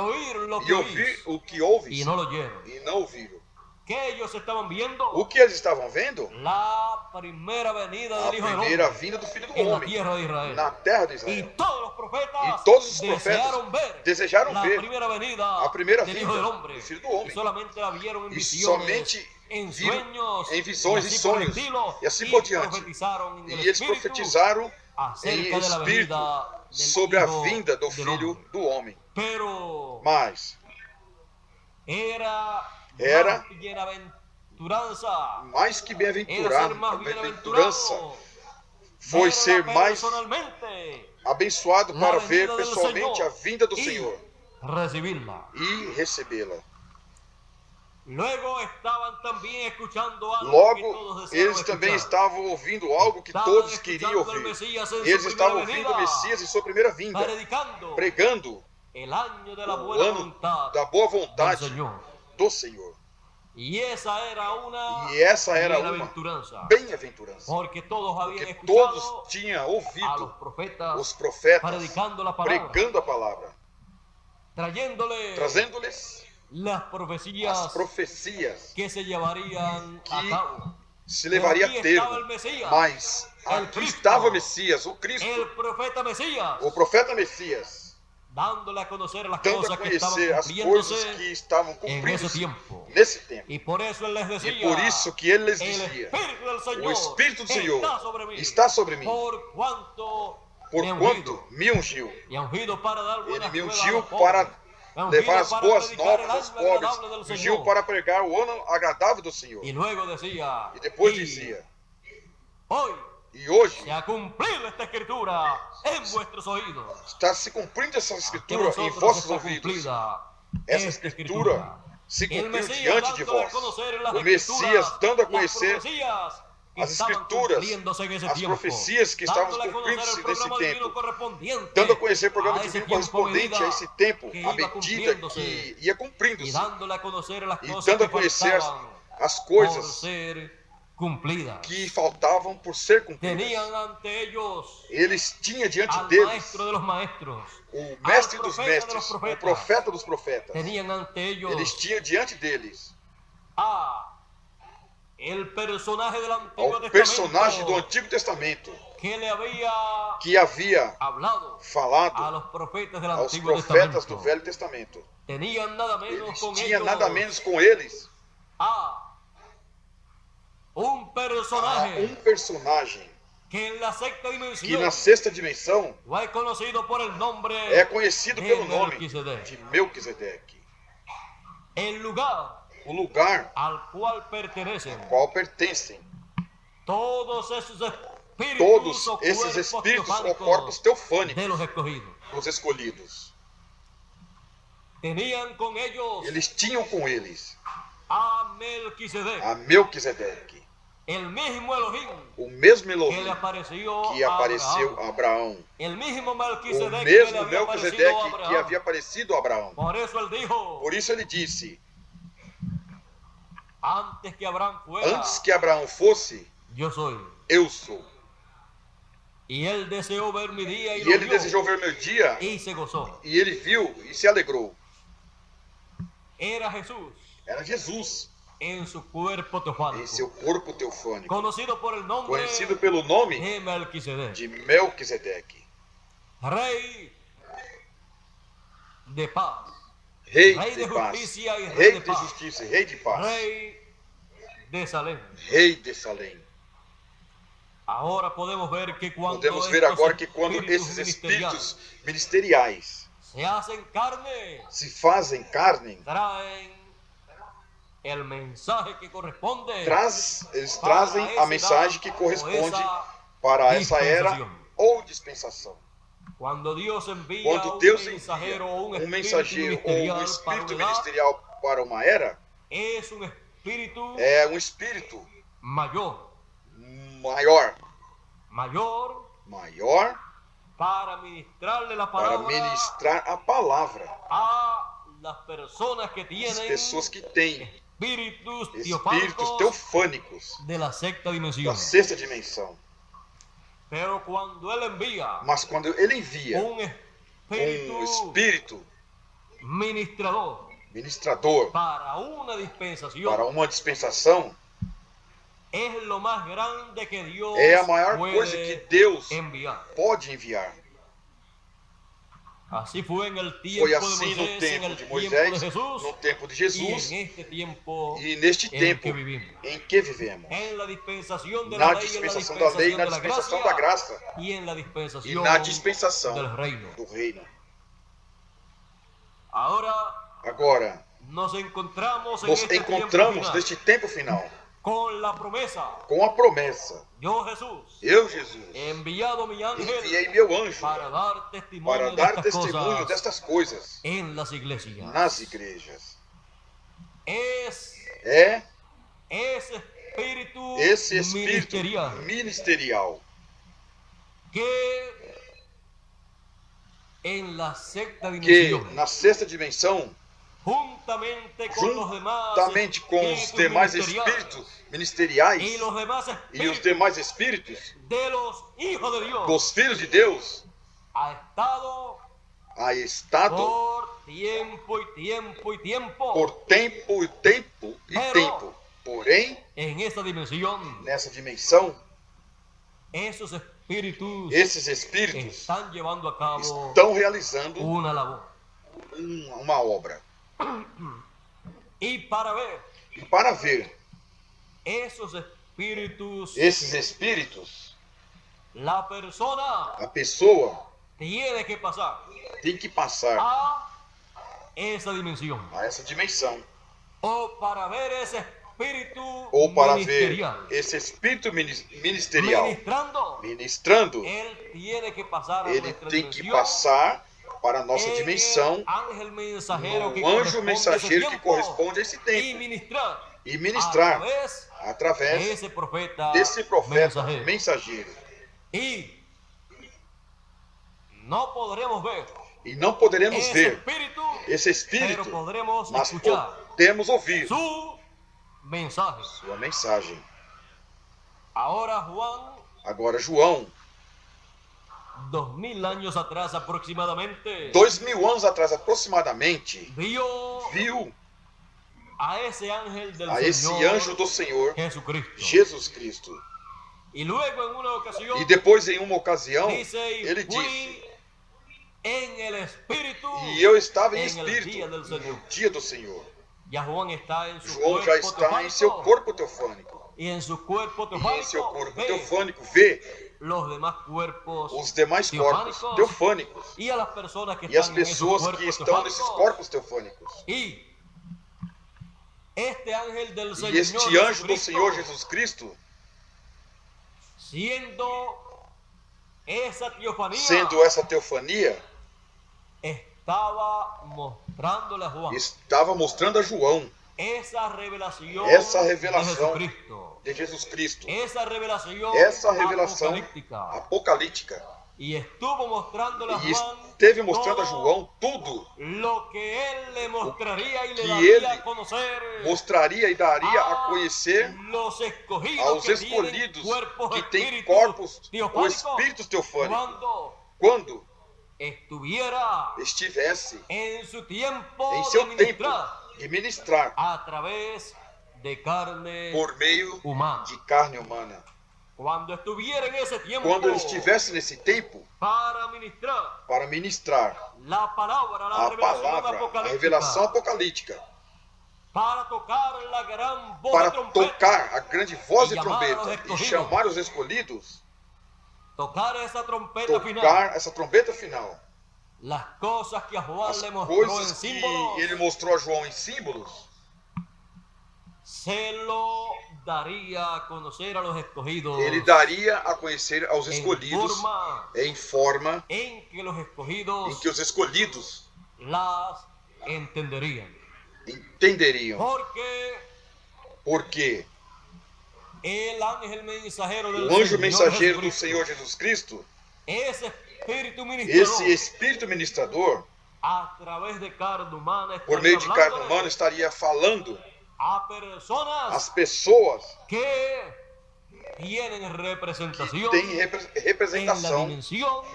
ouvir o que ouves e não ouviram. O que eles estavam vendo? A primeira vinda do Filho do Homem na terra de Israel. E todos os profetas desejaram ver a primeira vinda do Filho do Homem. E somente viram em visões e sonhos e assim por diante. E eles profetizaram em espírito sobre a vinda do Filho do Homem. Mas era mais que bem-aventurança, foi ser mais abençoado para ver pessoalmente a vinda do Senhor e recebê-la. Logo, eles também estavam ouvindo algo que todos queriam ouvir. Eles estavam ouvindo o Messias em sua primeira vinda, pregando o ano da boa vontade do Senhor. E essa era uma bem-aventurança. Porque todos tinham ouvido os profetas pregando a palavra, trazendo-lhes as profecias que se levariam a cabo. Se levaria a termo. Mas aqui estava o Messias, o Cristo, o profeta Messias, dando a conhecer as coisas que estavam cumprindo nesse tempo. E por isso que ele lhes dizia: o Espírito do Senhor está sobre mim, porquanto me ungiu. Ele me ungiu para levar as boas novas aos pobres, me ungiu para pregar o ano agradável do Senhor. E depois dizia: e hoje está se cumprindo essa escritura em vossos ouvidos. Essa escritura se cumpriu diante de vós. O Messias dando a conhecer as escrituras, as profecias que estavam cumprindo-se nesse tempo, dando a conhecer o programa divino correspondente a esse tempo, à medida que ia cumprindo-se, e dando a conhecer as coisas que faltavam por ser cumpridas. Eles tinham diante deles o mestre dos mestres, o profeta dos profetas. Eles tinham diante deles ao personagem do Antigo Testamento que havia falado aos profetas do Velho Testamento. Eles tinham nada menos com eles um personagem que na sexta dimensão é conhecido pelo nome de Melquisedeque. O lugar ao qual pertencem todos esses espíritos ou corpos teofânicos dos escolhidos. Eles tinham com eles a Melquisedeque, o mesmo Elohim que apareceu a Abraão, o mesmo Melquisedeque que havia aparecido a Abraão. Por isso ele disse: antes que Abraão fosse, eu sou. E ele desejou ver meu dia e ele viu e se alegrou. Era Jesus em seu corpo teofânico, conhecido pelo nome de Melquisedeque, rei de paz, rei de justiça e rei de paz, rei de Salém. Agora podemos ver que quando esses espíritos ministeriais se fazem carne, eles trazem a mensagem que corresponde para essa era ou dispensação. Quando Deus envia um mensageiro ou um espírito ministerial para uma era, é um espírito maior para ministrar a palavra às pessoas que têm espíritos teofânicos da sexta dimensão. Mas quando ele envia um espírito ministrador para uma dispensação, é a maior coisa que Deus pode enviar. Foi assim no tempo de Moisés, no tempo de Jesus e neste tempo em que vivemos. Na dispensação da lei, na dispensação da graça e na dispensação do reino. Agora, nos encontramos neste tempo final com a promessa. Eu, Jesus, enviei meu anjo para dar testemunho destas coisas nas igrejas. Esse espírito ministerial que na sexta dimensão, juntamente com os demais espíritos ministeriais e os demais espíritos dos filhos de Deus, ha estado por tempo e tempo. Porém, nessa dimensão, esses espíritos estão realizando uma obra. E para ver esses espíritos, a pessoa tem que passar a essa dimensão. Ou para ver esse espírito ministerial ministrando, ele tem que passar para a nossa dimensão, um anjo mensageiro que corresponde a esse tempo, e ministrar através desse profeta mensageiro. E não poderemos ver esse espírito, mas escuchar podemos ouvir sua mensagem. Agora João, 2000 anos atrás aproximadamente, viu a esse anjo do Senhor Jesucristo. Jesus Cristo. E depois, em uma ocasião, ele disse: e eu estava em espírito no dia do Senhor. João já está em seu corpo teofânico. E em seu corpo teofânico vê os demais corpos teofânicos e as pessoas que estão nesses corpos teofânicos. E este anjo do Senhor Jesus Cristo, sendo essa teofania, estava mostrando a João essa revelação de Jesus Cristo, essa revelação apocalíptica. E esteve mostrando a João tudo o que ele mostraria e daria a conhecer aos escolhidos que têm corpos ou espíritos teofânicos, quando estivesse em seu tempo de ministrar por meio de carne humana. Quando estivesse nesse tempo para ministrar a palavra, a revelação apocalíptica, para tocar a grande voz de trombeta e chamar os escolhidos, tocar essa trombeta final. As coisas que ele mostrou a João em símbolos, ele daria a conhecer aos escolhidos em forma em que os escolhidos las entenderiam. Porque o anjo mensageiro do Senhor Jesus Cristo, esse espírito ministrador, por meio de carne humana, estaria falando às pessoas que têm representação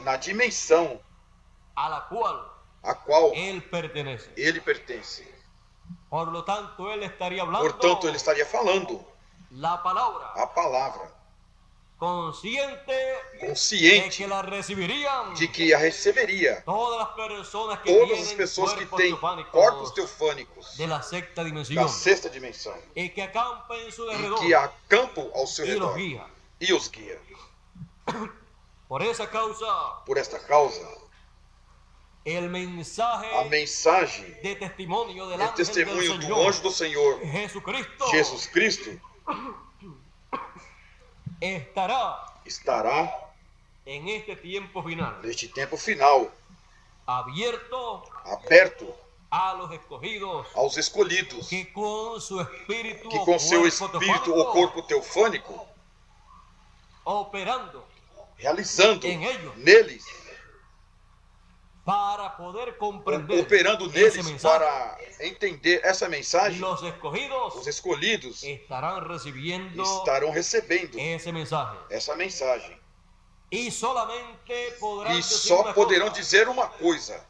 na dimensão a qual ele pertence. Portanto, ele estaria falando a palavra, consciente de que a receberia todas as pessoas que têm corpos teofânicos da sexta dimensão e que acampam ao seu redor e os guia. Por esta causa, a mensagem de testemunho do anjo do Senhor Jesus Cristo estará neste tempo final aberto aos escolhidos que com seu espírito ou corpo teofânico realizando neles, para poder compreender operando neles para entender essa mensagem. Os escolhidos estarão recebendo essa mensagem. E só poderão dizer uma coisa: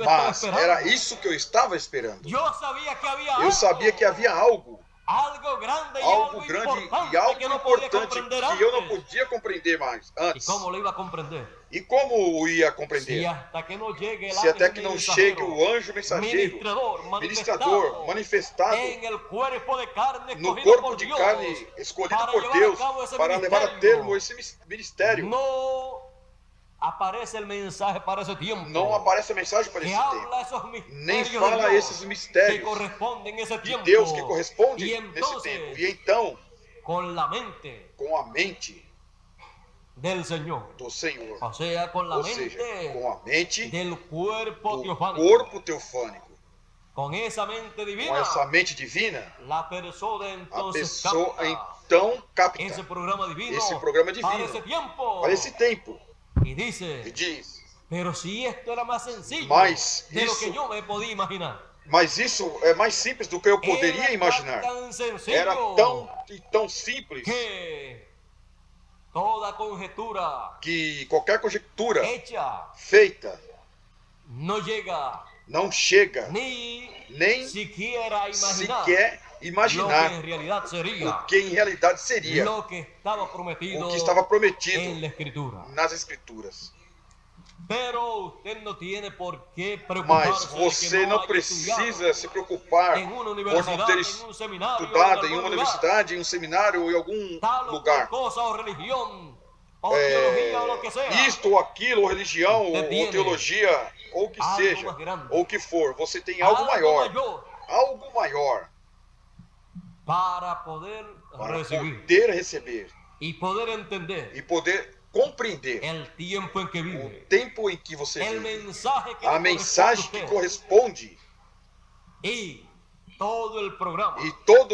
mas era isso que eu estava esperando. Eu sabia que havia algo grande e algo importante que eu não podia compreender mais antes. E como eu ia compreender? Se até que não chegue o anjo mensageiro, ministrador, manifestado no corpo de carne, escolhido por Deus, para levar a termo esse ministério. Não aparece a mensagem para esse tempo. Nem fala esses mistérios de Deus que correspondem nesse tempo. E então, com a mente do Senhor, ou seja, com a mente do corpo teofânico, com essa mente divina, a pessoa então capta esse programa divino para esse tempo. E diz: mas isso é mais simples do que eu poderia imaginar. Era tão simples que qualquer conjectura feita não chega não chega nem sequer imaginar o que em realidade seria o que estava prometido nas Escrituras. Mas você não precisa se preocupar por não ter estudado em uma universidade, em um seminário ou em algum lugar. Isto ou aquilo, ou religião, ou teologia, ou o que seja, ou o que for. Você tem algo maior para poder receber e poder entender e poder compreender o tempo em que você vive, a mensagem que corresponde e todo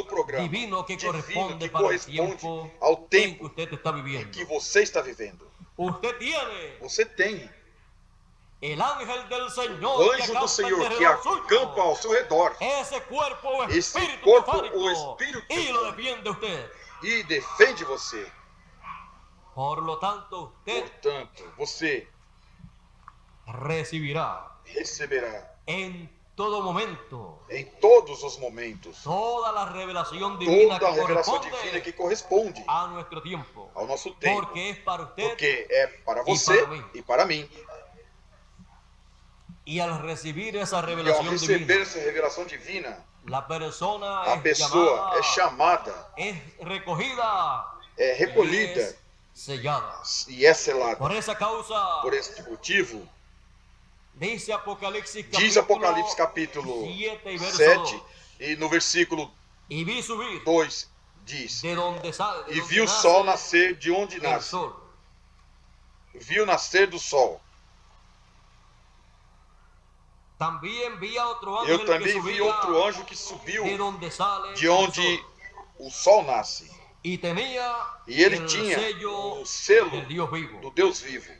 o programa divino que corresponde ao tempo em que você está vivendo. Você tem o anjo do Senhor que acampa ao seu redor. Esse corpo, o Espírito Santo, e defende você. Portanto, você receberá em todos os momentos toda a revelação divina que corresponde ao nosso tempo, porque é para você e para mim. E ao receber essa revelação divina, a pessoa é chamada, é recolhida e é selada. Por este motivo, diz Apocalipse capítulo 7 e no versículo 2 diz: e viu o sol nascer de onde nasce. Viu nascer do sol. Eu também vi outro anjo que subiu de onde o sol nasce. E ele tinha o selo do Deus vivo.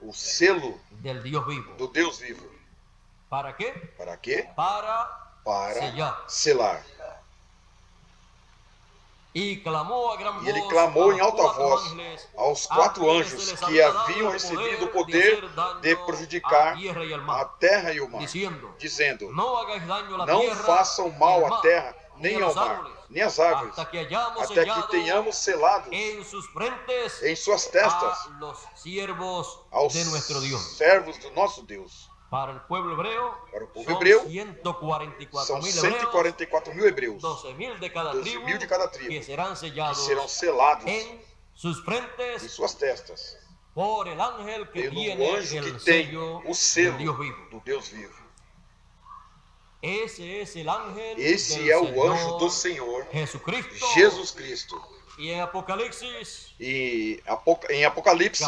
O selo do Deus vivo. Para quê? Para quê? Para selar. E ele clamou em alta voz aos 4 anjos que haviam recebido o poder de prejudicar a terra e o mar, dizendo: não façam mal à terra, nem ao mar, nem às árvores, até que tenhamos selado em suas testas aos servos do nosso Deus. Para o povo hebreu, são 144 mil hebreus, 12 mil de cada tribo, que serão selados em suas testas por el ángel que pelo anjo que tem o selo do Deus vivo. Esse é o anjo do Senhor Jesus Cristo. E em Apocalipse,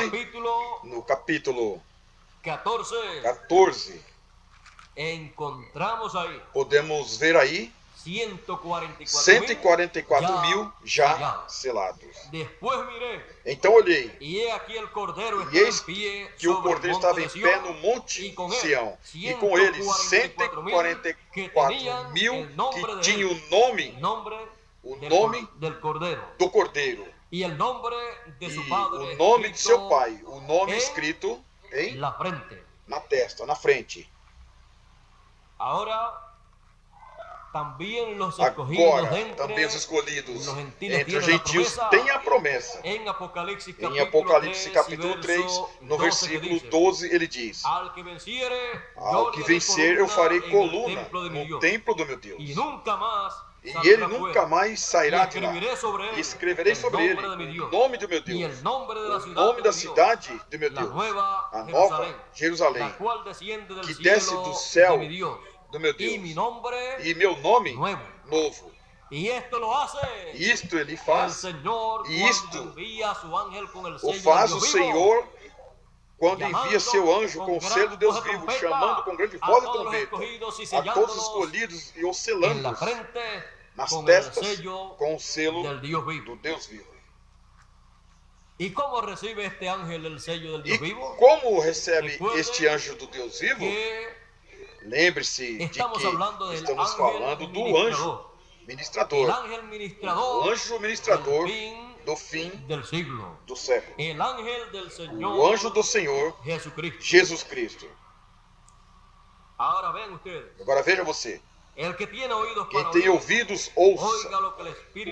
no capítulo 14, encontramos aí, podemos ver aí 144 mil já selados. Então olhei, e eis que o Cordeiro estava em pé no monte Sião, e com ele 144 mil que tinham o nome do Cordeiro, e o nome de seu pai, o nome escrito na testa, na frente. Agora, também os escolhidos entre os gentios têm a promessa. Em Apocalipse capítulo 3, no versículo 12, ele diz: ao que vencer eu farei coluna no templo do meu Deus, e ele nunca mais sairá de lá. E escreverei sobre ele o nome do meu Deus, o nome da cidade do meu Deus, a nova Jerusalém, que desce do céu do meu Deus, e meu nome novo. E isto ele faz, e isto o faz o Senhor quando envia seu anjo com o selo do Deus vivo, chamando com grande voz e trombeta a todos os escolhidos e os selando nas testas com o selo do Deus vivo. E como recebe este ángel el sello del Dios vivo? Como recebe este anjo do Deus vivo? Lembre-se de que estamos falando do anjo ministrador, o anjo ministrador do fim do século, o anjo do Senhor Jesus Cristo. Agora veja você. Quem tem ouvidos, ouça o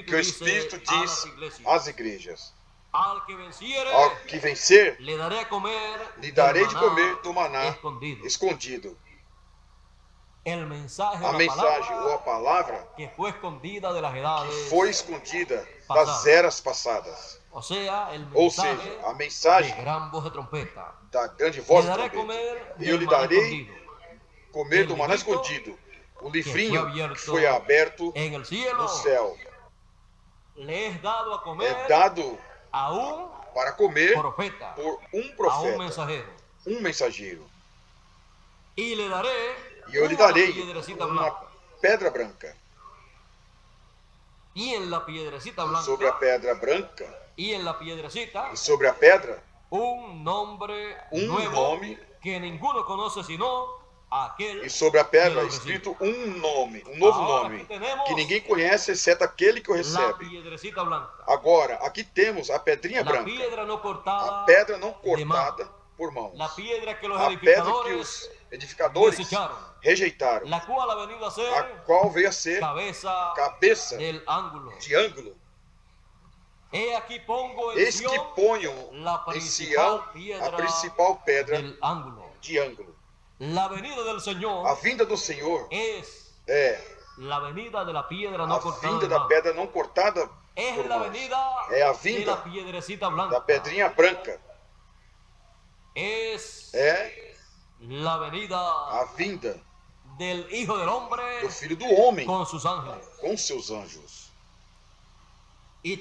que o Espírito diz às igrejas. Ao que vencer, lhe darei de comer do maná escondido. A mensagem ou a palavra que foi escondida das eras passadas. Ou seja, a mensagem da grande voz de trombeta. E eu lhe darei comer do maná escondido. O livrinho que foi aberto no céu. É dado para comer por um profeta, um mensageiro. E eu lhe darei uma pedra branca. Sobre a pedra branca e sobre a pedra um nome e sobre a pedra escrito um nome, um novo nome, que ninguém conhece exceto aquele que o recebe. Agora, aqui temos a pedrinha branca, a pedra não cortada por mãos, a pedra que os edificadores rejeitaram, a qual veio a ser cabeça de ângulo. Eis que ponho em Sião a principal pedra de ângulo. A vinda do Senhor é a vinda da pedra não cortada por mãos. É a vinda da pedrinha branca. É a vinda do Filho do Homem com seus anjos. E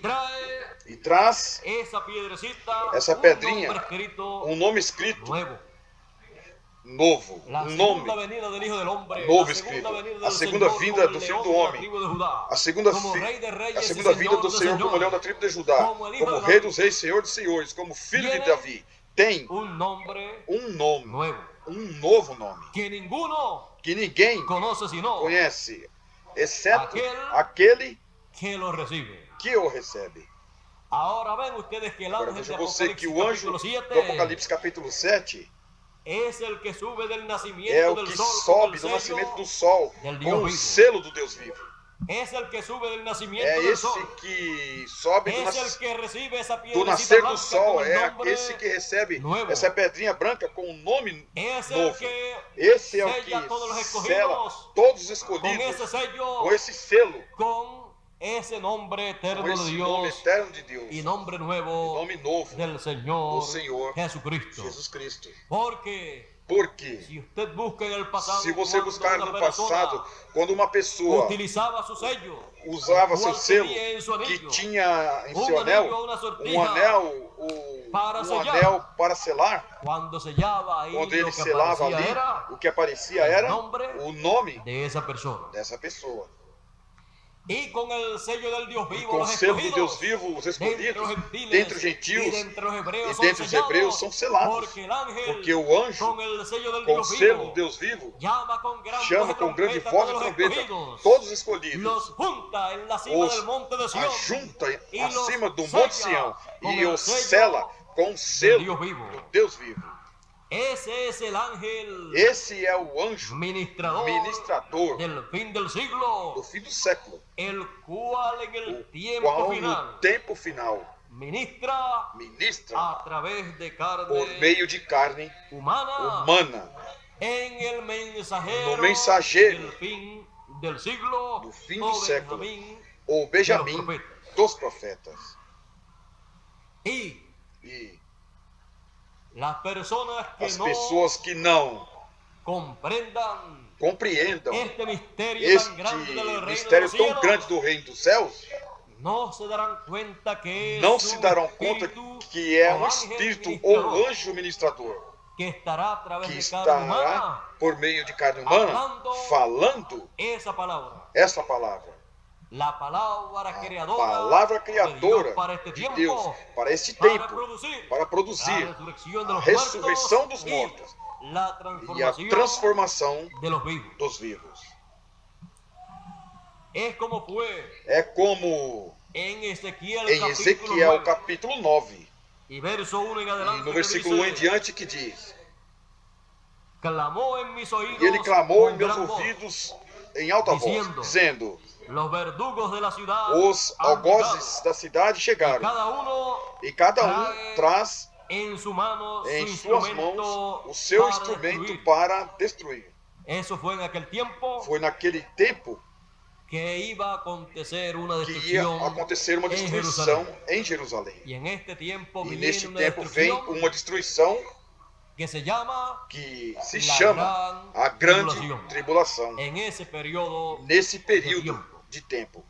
traz essa pedrinha um nome escrito novo, um nome novo escrito, a segunda vinda do Filho do Homem, a segunda vinda do Senhor como leão da tribo de Judá, como Rei dos Reis, Senhor dos Senhores, como Filho de Davi, tem um nome, um novo nome, que ninguém conhece, exceto aquele que o recebe. Agora veja você que o anjo do Apocalipse capítulo 7 é o que sobe do nascimento do sol com o selo do Deus vivo. É esse que sobe do nascer do sol, é esse que recebe essa pedrinha branca com o nome novo. Esse é o que sela todos os escolhidos com esse selo, esse nome eterno de Deus e nome novo do Senhor Jesus Cristo. Porque se você buscar no passado, quando uma pessoa usava seu selo, que tinha em seu anel um anel para selar, quando ele selava ali, o que aparecia era o nome dessa pessoa. E com o selo do Deus vivo, os escolhidos, dentre os gentios e dentre os hebreus são selados, porque o anjo, com o selo do Deus vivo, chama com grande voz de trombeta todos os escolhidos, os ajunta acima do Monte Sião e os sela com o selo do Deus vivo. Esse é o anjo ministrador do fim do século, o qual no tempo final ministra por meio de carne humana no mensageiro do fim do século, o Benjamim dos profetas. As pessoas que não compreendam este mistério tão grande do reino dos céus não se darão conta que é um espírito ou anjo ministrador que estará por meio de carne humana falando essa palavra. A palavra criadora de Deus para este tempo, para produzir a ressurreição dos mortos e a transformação dos vivos. É como em Ezequiel capítulo 9, e no versículo 1 em diante, que diz: clamó en mis oídos, e ele clamou con em meus gran voz, ouvidos em alta voz, dizendo: los verdugos de la ciudad os han algozes da cidade llegado, chegaram, y e cada um traz en su mano em su suas mãos o seu para instrumento destruir. para destruir. Eso fue en aquel tiempo Foi naquele tempo que iba a acontecer una que ia destrucción acontecer uma en destruição Jerusalén. em Jerusalém. Y en este tiempo E viene neste una tempo vem destrucción uma destruição que se llama que se la chama gran a grande tribulación. tribulação, En ese periodo nesse período tiempo. de tempo.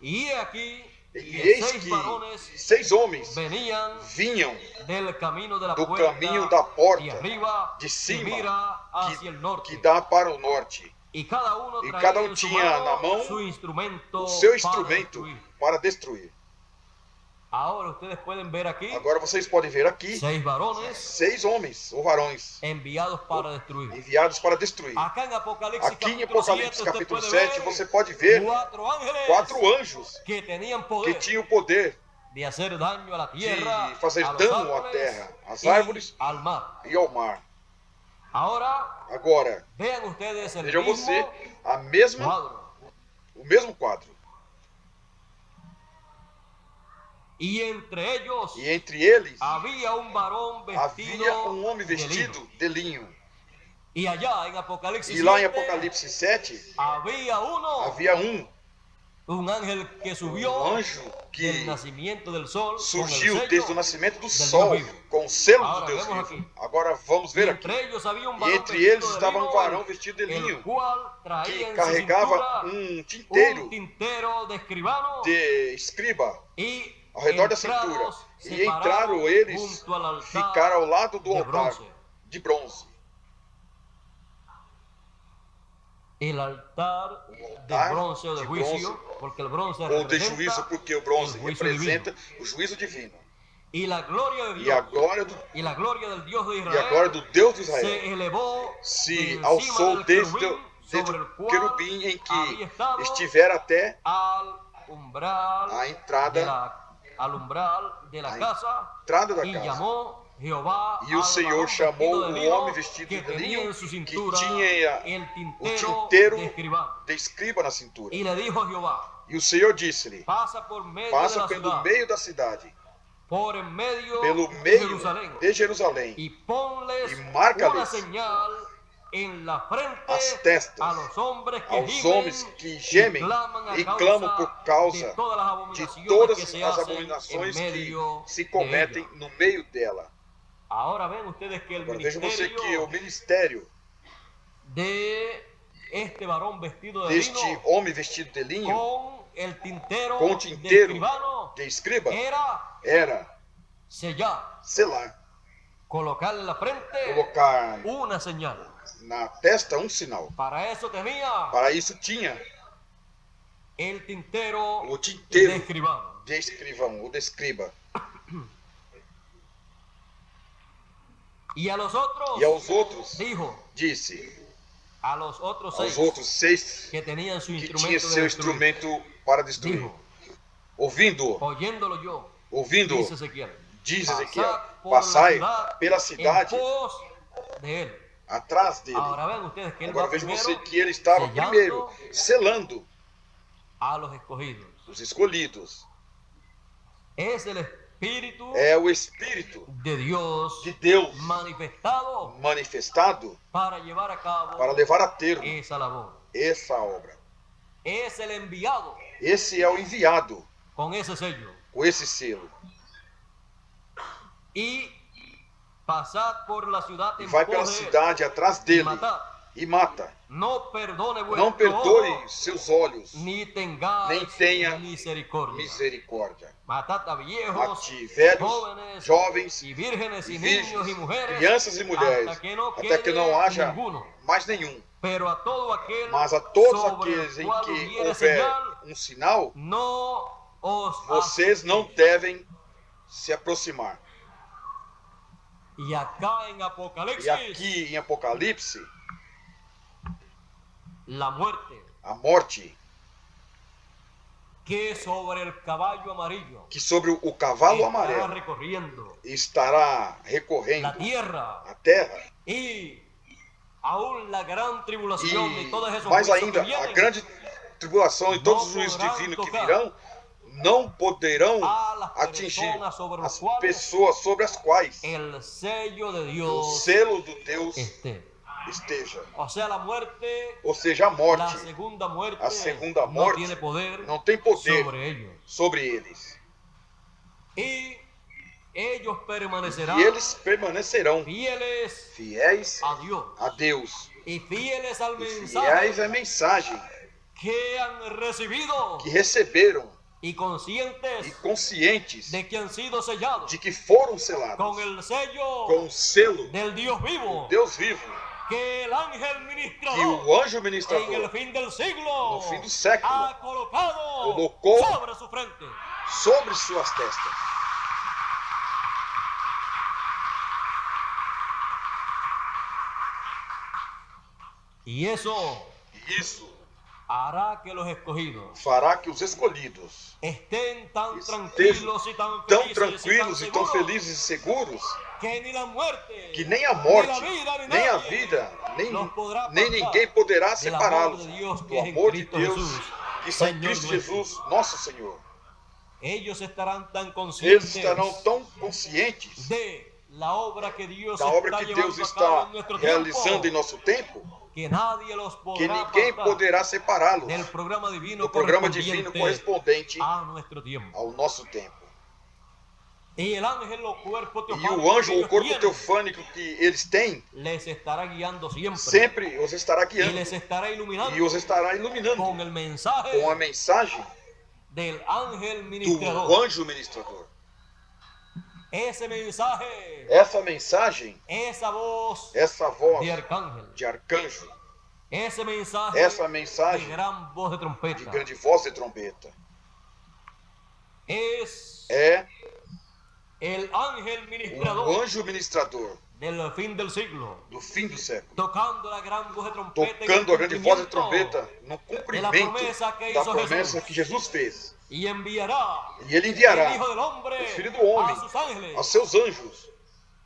Y he aquí E que eis 6 que varones 6 homens venían vinham del camino de la do puerta caminho da porta, de arriba de que cima, mira hacia el que norte. dá para o norte. Y cada uno E traía cada en su tinha na mano mão su instrumento o seu para instrumento destruir. para destruir. Ahora ustedes pueden ver aquí Agora vocês podem ver aqui 6 varones 6 homens ou varões enviados para destruir. enviados para destruir. Acá en Apocalipsis, Aqui em capítulo Apocalipse 7, capítulo usted puede 7 ver você pode ver 4 ángeles 4 anjos que tenían que poder tinham o poder de hacer daño a la tierra, de fazer a los dano à árboles terra, às y árvores al mar. e ao mar. Ahora Agora, vean ustedes el vejam mismo você a mesma, cuadro. o mesmo quadro. Y entre ellos E entre eles había un varón vestido havia um homem de vestido lino. de linho. Y allá en Apocalipsis E lá em 7 Apocalipse 7 había havia un ángel que subió anjo del que nacimiento del sol surgiu con el desde o sello nascimento do del sol, Deus vivo. com o selo do Agora, Deus vemos vivo. aqui. Agora vamos ver Y aqui. entre ellos había un E varón entre eles vestido de estava um lino, varão vestido de el linho, cual traía que en su carregava cintura um tinteiro un tintero de escribano de escriba y ao redor da cintura. entrados, E entraram separados eles, junto al altar ficaram ao lado do de altar bronce. de bronze. El altar de altar bronce o de de juicio, bronce, porque el bronce Ou de representa juízo, porque o bronze el juicio representa divino. o juízo divino. Y la gloria de E Dios a glória do, y la gloria del Dios de e a Israel glória do Deus de Israel se elevó se encima alçou del desde sobre o el cual querubim em había que estado estiver até al umbral a entrada, al umbral de la a casa entrada da y casa. llamó Jehová E o al Senhor varón chamou vestido de o lino homem vestido que de tenía linho en su que cintura tinha el o tintero tinteiro de escribano. de escriba na cintura. Y le dijo Jehová: E o Senhor disse-lhe: pasa por medio de passa la pelo ciudad, meio da cidade, por en medio pelo de meio Jerusalén, de Jerusalém, y ponles y márcales una señal en la frente as testas a los hombres que aos gimen homens que gemem claman e clamam por causa de todas las de abominaciones todas que se as hacen abominações en que medio se de cometem ella. no meio dela. Ahora ven ustedes que el Agora vejam você que o ministerio ministério de este varón vestido de deste lino homem vestido de linho con el tintero, com o de tinteiro escribano de escriba era era sellar, selar, colocarle en la frente colocar una señal. na testa um sinal. Para eso tenía Para isso tinha el tintero o tinteiro de escribano. de escrivão ou de escriba. Y a los otros E aos outros dijo, disse, a los otros aos 6 outros 6 que tenían su que tinha instrumento de seu destruir, instrumento para destruir. dijo, Ouvindo, oyéndolo yo, ouvindo, dice Ezequiel, diz Ezequiel, pasad por la passai ciudad pela en cidade pos de él. atrás dele. Ahora ven ustedes que él Agora va veja primero você que ele estava sellando primeiro selando a los escogidos. os escolhidos. Es el Espíritu É o Espírito de Dios de Deus manifestado manifestado para llevar a cabo para levar a termo esa labor. essa obra. Es el enviado Esse é o enviado con ese sello. com esse selo. Y pasad por la ciudad E en vai pos pela de él cidade atrás y dele matad. e mata. No perdone Não vuestro perdoe ojo, seus olhos, ni tengáis nem tenha misericordia. misericórdia. Matad a viejos, Mate velhos, jóvenes, jovens, y vírgenes y virgens, niños y mujeres, crianças e mulheres, hasta que no até quede que não haja ninguno. mais nenhum. Pero a todo aquel Mas a todos sobre aqueles el em cual que hubiere houver señal, um sinal, no os vocês não acerquéis. devem se aproximar. Y acá en E Apocalipsis, aqui em Apocalipse, la muerte a morte, que sobre el caballo amarillo que sobre o cavalo estará amarelo recorriendo estará la recorrendo tierra a terra E aún la gran tribulación y todos esos mais juicios ainda, que a vienen, grande tribulação e todos os juízos divinos que virão não poderão atingir as pessoas sobre as quais el sello de o Dios selo do Deus esteja. Ou seja, a morte, la segunda muerte, a segunda no morte tiene poder não tem poder sobre ellos. sobre eles. Y ellos E permanecerán eles permanecerão fiéis a Deus y fieles al e fiéis mensaje à mensagem que han recibido que receberam y e conscientes conscientes de que han sido sellados de que foram selados con el sello com o selo del Dios vivo, do Deus vivo, que el ángel que ministrador o anjo en el ministrador fin del siglo no fim do século ha colocado colocou sobre su frente. sobre suas testas. Y eso E isso hará que los escogidos fará que os escolhidos estén tan estejam tranquilos y tan tão felices tranquilos e tão seguros felizes e seguros que ni la muerte, que nem a ni morte, la vida, ni nem a nadie vida, los podrá nem apartar ninguém poderá del amor separá-los de Dios do que es en amor de Cristo Deus Jesús, que está em Señor Cristo nuestro. Jesus, nosso Senhor. Ellos estarán tan Eles conscientes estarão tão conscientes de la obra que Dios da obra está que Deus llevando a cabo está en nuestro realizando em tiempo, nosso tempo, que nadie los que podrá ninguém apartar poderá separá-los del programa divino do programa divino correspondente a nuestro tiempo. ao nosso tempo. Y el ángel, los cuerpos E o teofánicos anjo, que o ellos corpo tienen, teofânico que eles têm, les estará guiando siempre sempre os estará y guiando les estará iluminando e os estará iluminando con el mensaje com a mensagem del ángel do ministrador. anjo ministrador. Ese mensaje, Essa mensagem, esa voz essa voz de arcángel, essa essa mensagem de gran voz de de trompeta, grande voz de trombeta, é el ángel o ministrador anjo ministrador del fin del siglo, do fim do século, tocando la gran voz de trompeta en tocando el a grande voz de cumplimiento trombeta no cumprimento da promessa que Jesus fez. y enviará E ele enviará el Hijo del Hombre o Filho do Homem a sus ángeles aos seus anjos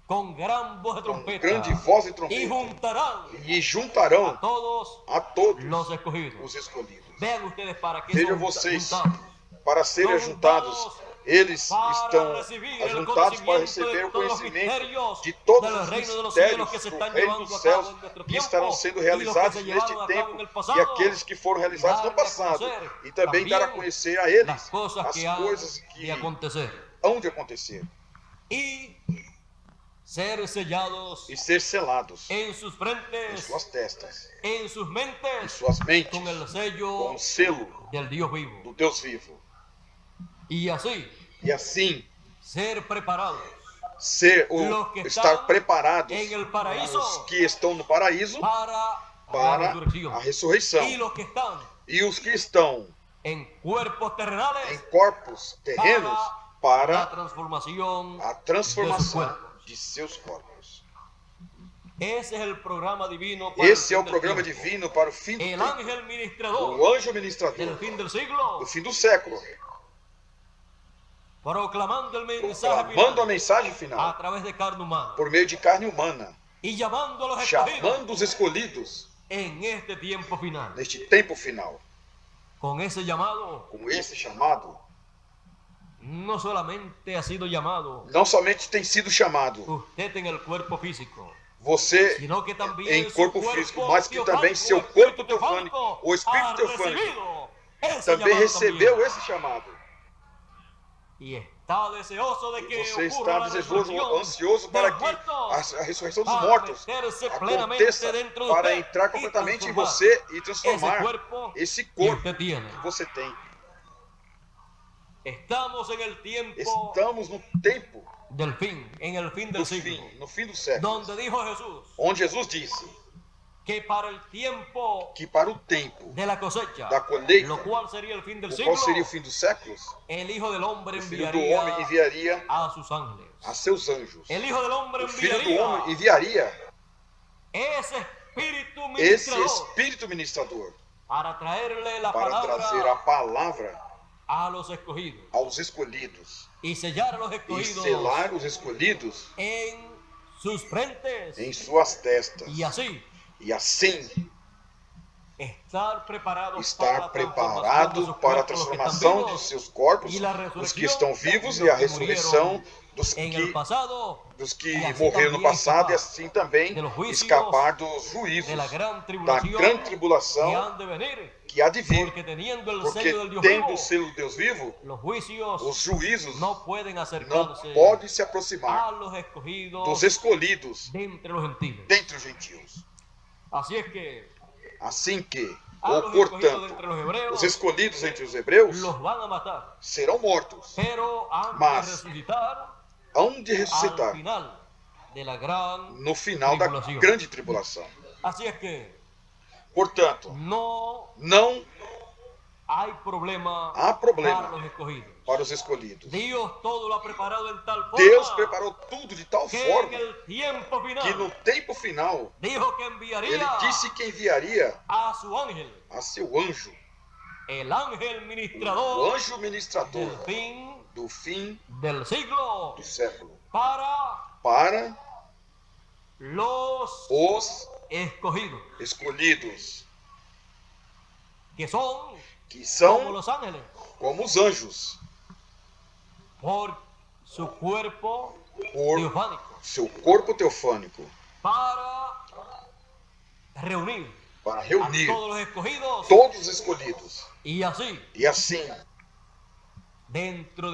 con gran voz de com trompeta grande voz de y trombeta juntarán e juntarão a todos a todos los escogidos. os escolhidos. Vean ustedes para qué Vejam son vocês, juntados. para serem São ajuntados, juntados eles para estão recibir ajuntados para receber o conhecimento de todos os mistérios do reino dos céus que estarão sendo realizados neste tempo e aqueles que foram realizados no passado, e também dar a conhecer a eles as coisas que hão de acontecer y ser sellados e ser selados en sus em frentes, suas testas, en sus em mentes, suas mentes, con el com sello o selo del Dios vivo. do Deus vivo. Y así E assim, ser preparados estar preparados en el paraíso os que estão no paraíso para a ressurreição y los que están e os que estão en cuerpos terrenales em corpos terrenos la para transformación a de sus transformação cuerpos. de seus corpos. Ese es el programa divino para Esse é el o fin del programa tiempo. divino para o fim do El tempo. ángel ministrador O anjo del ministrador fin del siglo do fim do século, proclamando el mensaje proclamando a final mensagem a final través de carne humana por meio de carne humana, y llamando a los escogidos chamando os escolhidos en este tiempo final. neste tempo final. Con ese llamado, Com esse chamado, no solamente ha sido llamado não somente tem sido chamado usted en el cuerpo físico, você sino que también em su corpo cuerpo físico, mas que também teofánico, seu o corpo espíritu teofânico, o espírito ha teofânico, recibido ese também llamado recebeu también. esse chamado. Y está deseoso de que Você ocurra está la desejoso, resurrección ansioso de para los que muertos, a ressurreição dos para mortos meterse plenamente aconteça, dentro de para usted entrar y completamente em transformar você e ese transformar cuerpo esse que corpo usted tiene. que você tem. Estamos en el tiempo Estamos no tempo del fin, en el fin del do siglo, fim, no fim do século, donde dijo Jesús onde Jesus disse que para el tiempo que para o tempo de la cosecha, da colheita, lo cual sería el fin del o siglo, qual seria o fim dos séculos, el Hijo del Hombre o Filho do Homem enviaria a sus ángeles. a seus anjos. El Hijo del Hombre O Filho do enviaría Homem enviaria ese espíritu esse ministrador Espírito ministrador para traerle la para trazer a palabra palavra a los escogidos aos escolhidos y sellar a los e escogidos selar os escolhidos en sus frentes. em suas testas. Y así, estar preparado para a transformação de seus corpos, os que estão vivos, e a ressurreição dos que morreram no passado, e assim também escapar dos juízos da grande tribulação que há de vir. Porque tendo o selo do Deus vivo, os juízos não podem se aproximar dos escolhidos dentre os gentios. Assim que, ou portanto, os escolhidos entre os hebreus serão mortos, mas hão de ressuscitar no final da grande tribulação. Portanto, não há problema para os escolhidos. Deus preparou tudo de tal forma que no tempo final Ele disse que enviaria a seu anjo, o anjo ministrador do fim do século, para os escolhidos, que são como os anjos, por seu corpo teofânico, para reunir todos os escolhidos, e assim dentro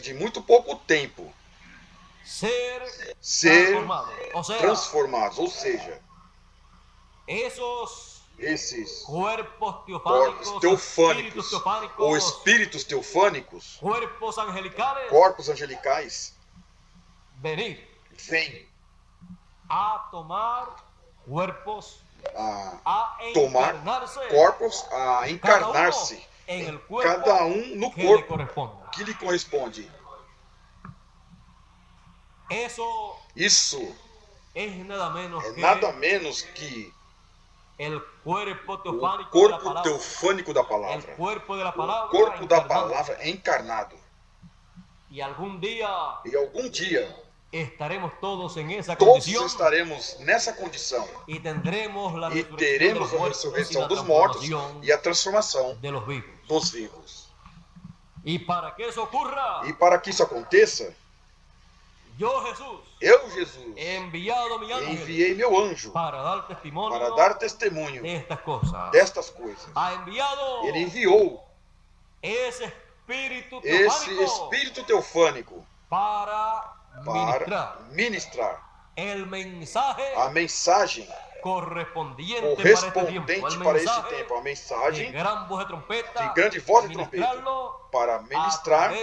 de muito pouco tempo ser transformados, ou seja, esses corpos teofânicos ou espíritos teofânicos, corpos angelicais, vêm a tomar corpos, a encarnar-se em cada um no corpo que lhe corresponde. Isso é nada menos que o corpo teofânico da palavra, o corpo da palavra encarnado. E algum dia todos estaremos nessa condição e teremos a ressurreição dos mortos e a transformação dos vivos. E para que isso aconteça, eu, Jesus, enviei meu anjo para dar testemunho destas coisas. Ele enviou esse espírito teofânico para ministrar a mensagem correspondente para este tempo, a mensagem de grande voz de trompeta, para ministrar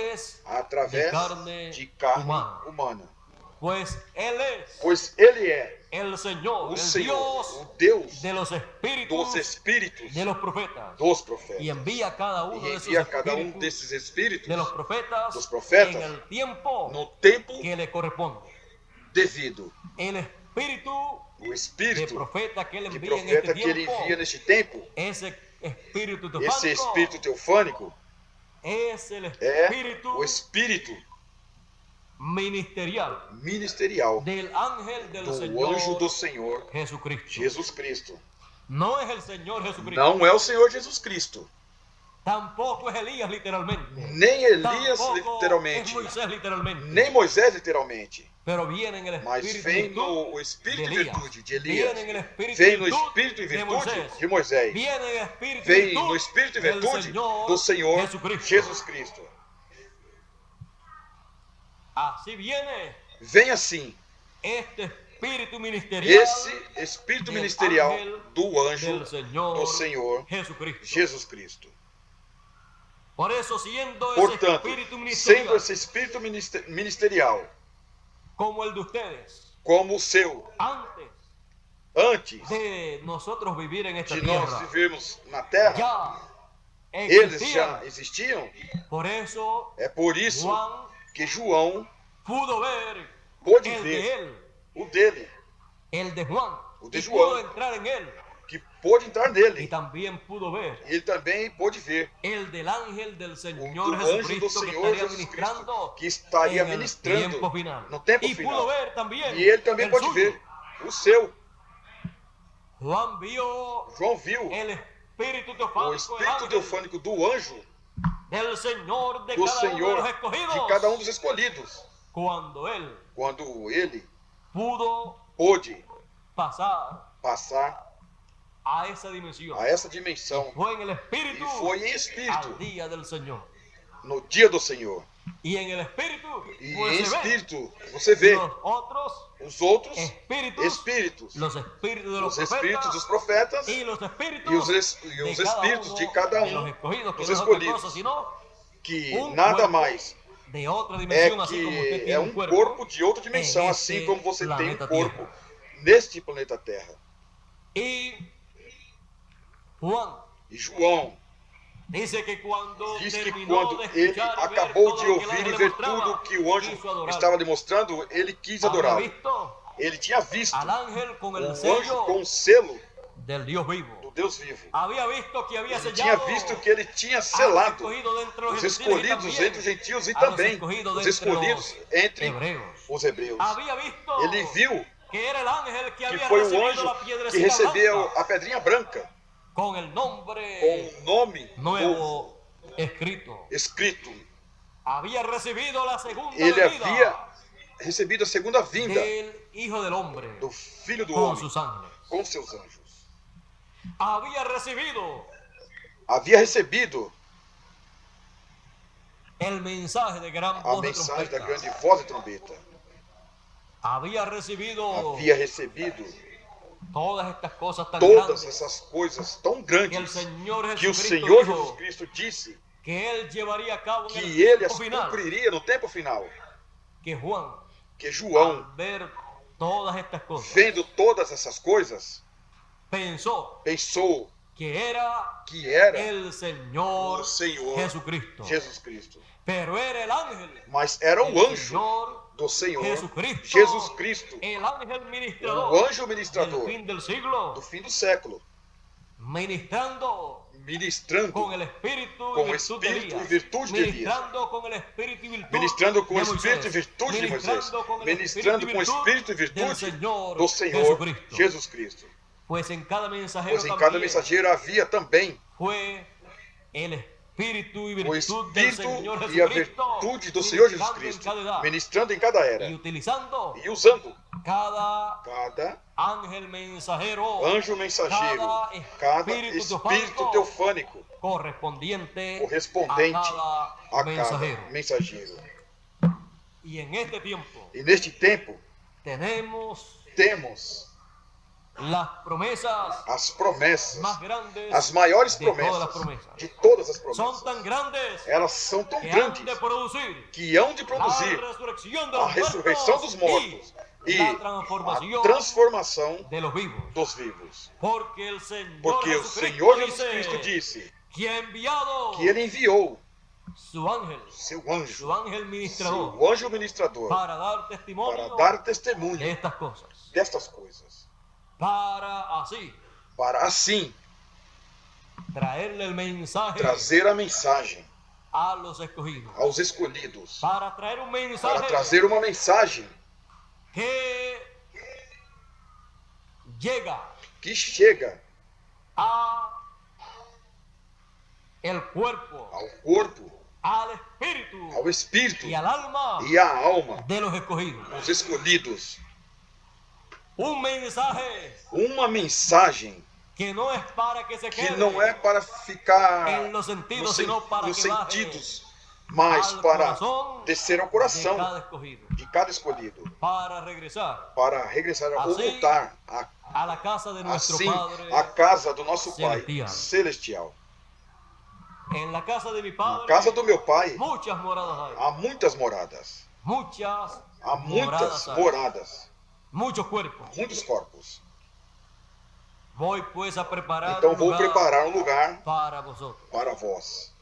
através de carne humana. Pois Ele é o Senhor, o Deus dos espíritos dos profetas. E envia cada um desses espíritos dos profetas no tempo devido. O espírito de profeta que Ele envia neste tempo, esse espírito teofânico, é o espírito ministerial do anjo do Senhor Jesus Cristo. Não é o Senhor Jesus Cristo. Nem Elias literalmente, nem Moisés literalmente. Mas vem no espírito e virtude de Elias, vem no espírito e virtude de Moisés, vem no espírito e virtude do Senhor Jesus Cristo. Vem assim esse espírito ministerial do anjo do Senhor Jesus Cristo. Portanto, sendo esse espírito ministerial como o seu, antes de nós vivermos na terra, eles já existiam. É por isso que João pôde ver o dele, o de João, que pôde entrar y nele. también pudo ver Ele também pôde ver el del ángel del o Señor do anjo do Jesucristo que Senhor estaría Jesus Cristo, ministrando que estaria en el ministrando tiempo final. no tempo Y final. pudo ver también E ele também el pode suyo. ver o seu. Juan vio João viu el espíritu o teofánico, el espírito ángel teofânico do anjo del Señor de do cada uno de Senhor los de escogidos. cada dos escolhidos. Cuando él Quando ele pudo pôde pasar passar a esa dimensión. a essa dimensão Fue en el espíritu e foi em espírito al día del Señor. no dia do Senhor. Y en el espíritu E pues em se ve espírito você vê los otros os outros espíritus, espíritos, los espíritus de los os espíritus dos profetas profetas y los espíritus e os espíritos de cada de los escogidos, que dos no es otra cosa, escolhidos, sino que un nada cuerpo mais de otra é dimensión, así como usted que tiene é un cuerpo corpo de outra dimensão, en assim este como você tem planeta corpo Tierra. neste planeta Terra. Y Juan E João dice que cuando diz que terminó quando de ele escuchar y ver acabou todo de lo que el ouvir e ángel ver mostraba, tudo que o anjo quiso adorar. estava lhe mostrando, ele quis Había adorá-lo. visto Ele tinha visto al ángel con o el anjo sello com o selo del Dios vivo. do Deus vivo. Había visto que había Ele tinha sellado visto que ele tinha a los selado escogidos dentro de os los gentiles y escolhidos también entre os gentios e a los também escogidos os entre escolhidos los entre hebreos. os hebreus. Había visto Ele viu que era el ángel que que había foi o recibido anjo la que piedrecita recebeu blanca a pedrinha branca con el nombre com o nome novo nuevo escrito. escrito. Había recibido la segunda Ele venida havia recebido a segunda vinda del Hijo del Hombre do Filho do con Homem sus ángeles. com seus anjos. Había recibido Havia recebido el mensaje de gran a voz de mensagem da trompeta. grande voz de trombeta. Había recibido Havia recebido todas estas cosas tan todas grandes essas coisas tão que el grandes Señor que o Jesucristo Senhor dijo Jesus Cristo disse que Él llevaría a cabo en el que ele tiempo as final. cumpriria no tempo final. Que Juan, Que João, al ver todas estas cosas, vendo todas essas coisas, pensó pensou que era que era el Señor o Senhor Jesucristo. Jesus Cristo. Pero era el ángel Mas era del o anjo Señor do Senhor Jesucristo, Jesus Cristo, el ángel ministrador o anjo del ministrador fin del siglo, do fim do século, ministrando ministrando con el espíritu com y virtud de espírito e Elías, virtude de Elias, ministrando con el espíritu y virtud ministrando com de espírito e Moisés, virtude de Moisés, ministrando con el ministrando com espíritu espírito e del virtude Señor do Senhor Jesucristo. Jesus Cristo. Pues en cada mensajero Pois em cada también mensageiro havia também fue el espíritu y o virtud del espírito Señor e a Jesucristo, virtude do Senhor Jesus ministrando en Cristo, cada edad ministrando em cada era y utilizando e usando cada cada ángel mensajero, anjo mensageiro, cada espírito teofânico correspondiente correspondente a a cada mensajero. cada mensageiro. Y en este tiempo E neste tempo tenemos temos las promesas as promessas, más grandes as maiores de todas las promessas, promesas. de todas as Son promessas. tan grandes Elas são tão que han grandes de producir que hão de la produzir resurrección de a los ressurreição dos mortos y e la a transformación transformação de los vivos. dos vivos. Porque el Señor Porque o Jesucristo Senhor Jesus dice Cristo disse que ha enviado que ele enviou su ángel seu anjo, ministrador, seu anjo ministrador, para dar testimonio para dar de testemunho estas cosas, destas coisas, para así para assim traerle el mensaje trazer a mensagem a los escogidos, aos escolhidos, para traer un mensaje para trazer uma mensagem que llega que chega a el cuerpo, ao corpo, al espíritu ao espírito y al alma e à alma de los escogidos. dos escolhidos. Un mensaje Uma mensagem que no es para que se que quede não é para ficar en los sentidos, nos sino para nos que baje sentidos, mas al para corazón descer ao de coração cada escogido, de cada escolhido, para regresar para regressar ou Assim, voltar a la casa de nuestro assim Padre. a casa do nosso Pai celestial. celestial. En la casa de mi Na Padre casa do meu Pai muchas moradas hay, há muitas moradas, muchas há muitas hay, moradas, muchos cuerpos. muitos corpos. Voy pues a preparar Então un vou lugar preparar um lugar para vosotros. para vós.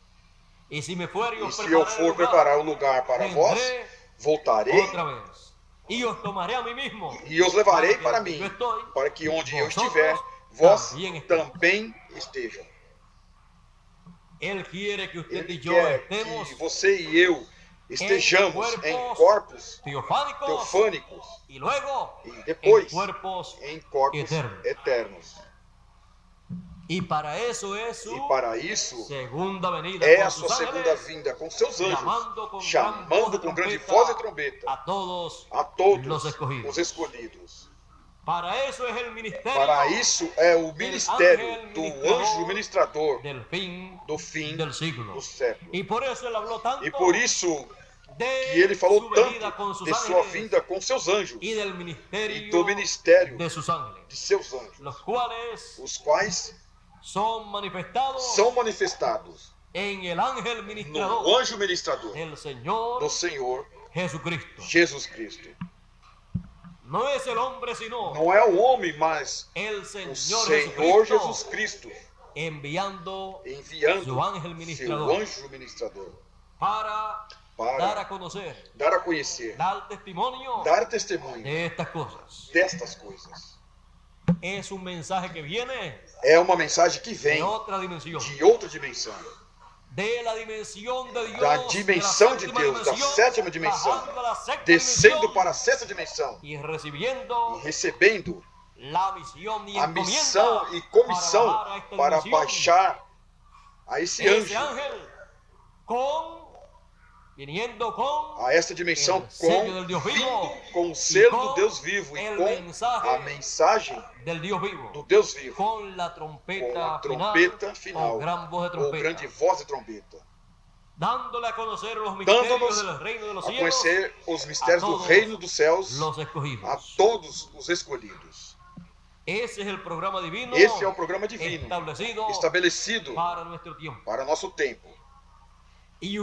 Y si me fuere y E os se eu prepararé for lugar, preparar um lugar para vós, vendré voltarei otra vez y os tomaré a mí mismo e os levarei para que mim, yo estoy, para que onde eu vosotros estiver, vós também estejam. Ele quer que você e eu estejamos em corpos teofânicos e depois em corpos eternos. E para isso é a sua segunda vinda com seus anjos, chamando com grande voz e trombeta a todos os escolhidos. Para isso é o ministério do anjo ministrador do fim do século. E por isso que ele falou tanto de sua vinda com seus anjos e do ministério de seus anjos, os quais são manifestados no anjo ministrador do Senhor Jesus Cristo. Não é o homem, mas o Senhor Jesus Cristo enviando seu anjo ministrador para dar a conhecer, dar testemunho destas coisas. É mensagem que é uma mensagem que vem de outra dimensão. Da dimensão de Deus, da sétima dimensão, descendo para a sexta dimensão e recebendo a missão e comissão para baixar a esse anjo a esta dimensão com o selo do Deus vivo e com a mensagem do Deus vivo, com a trompeta final, ou grande voz de trombeta, dando-nos a conhecer os mistérios do reino dos céus a todos os escolhidos. Esse é o programa divino estabelecido para nosso tempo. E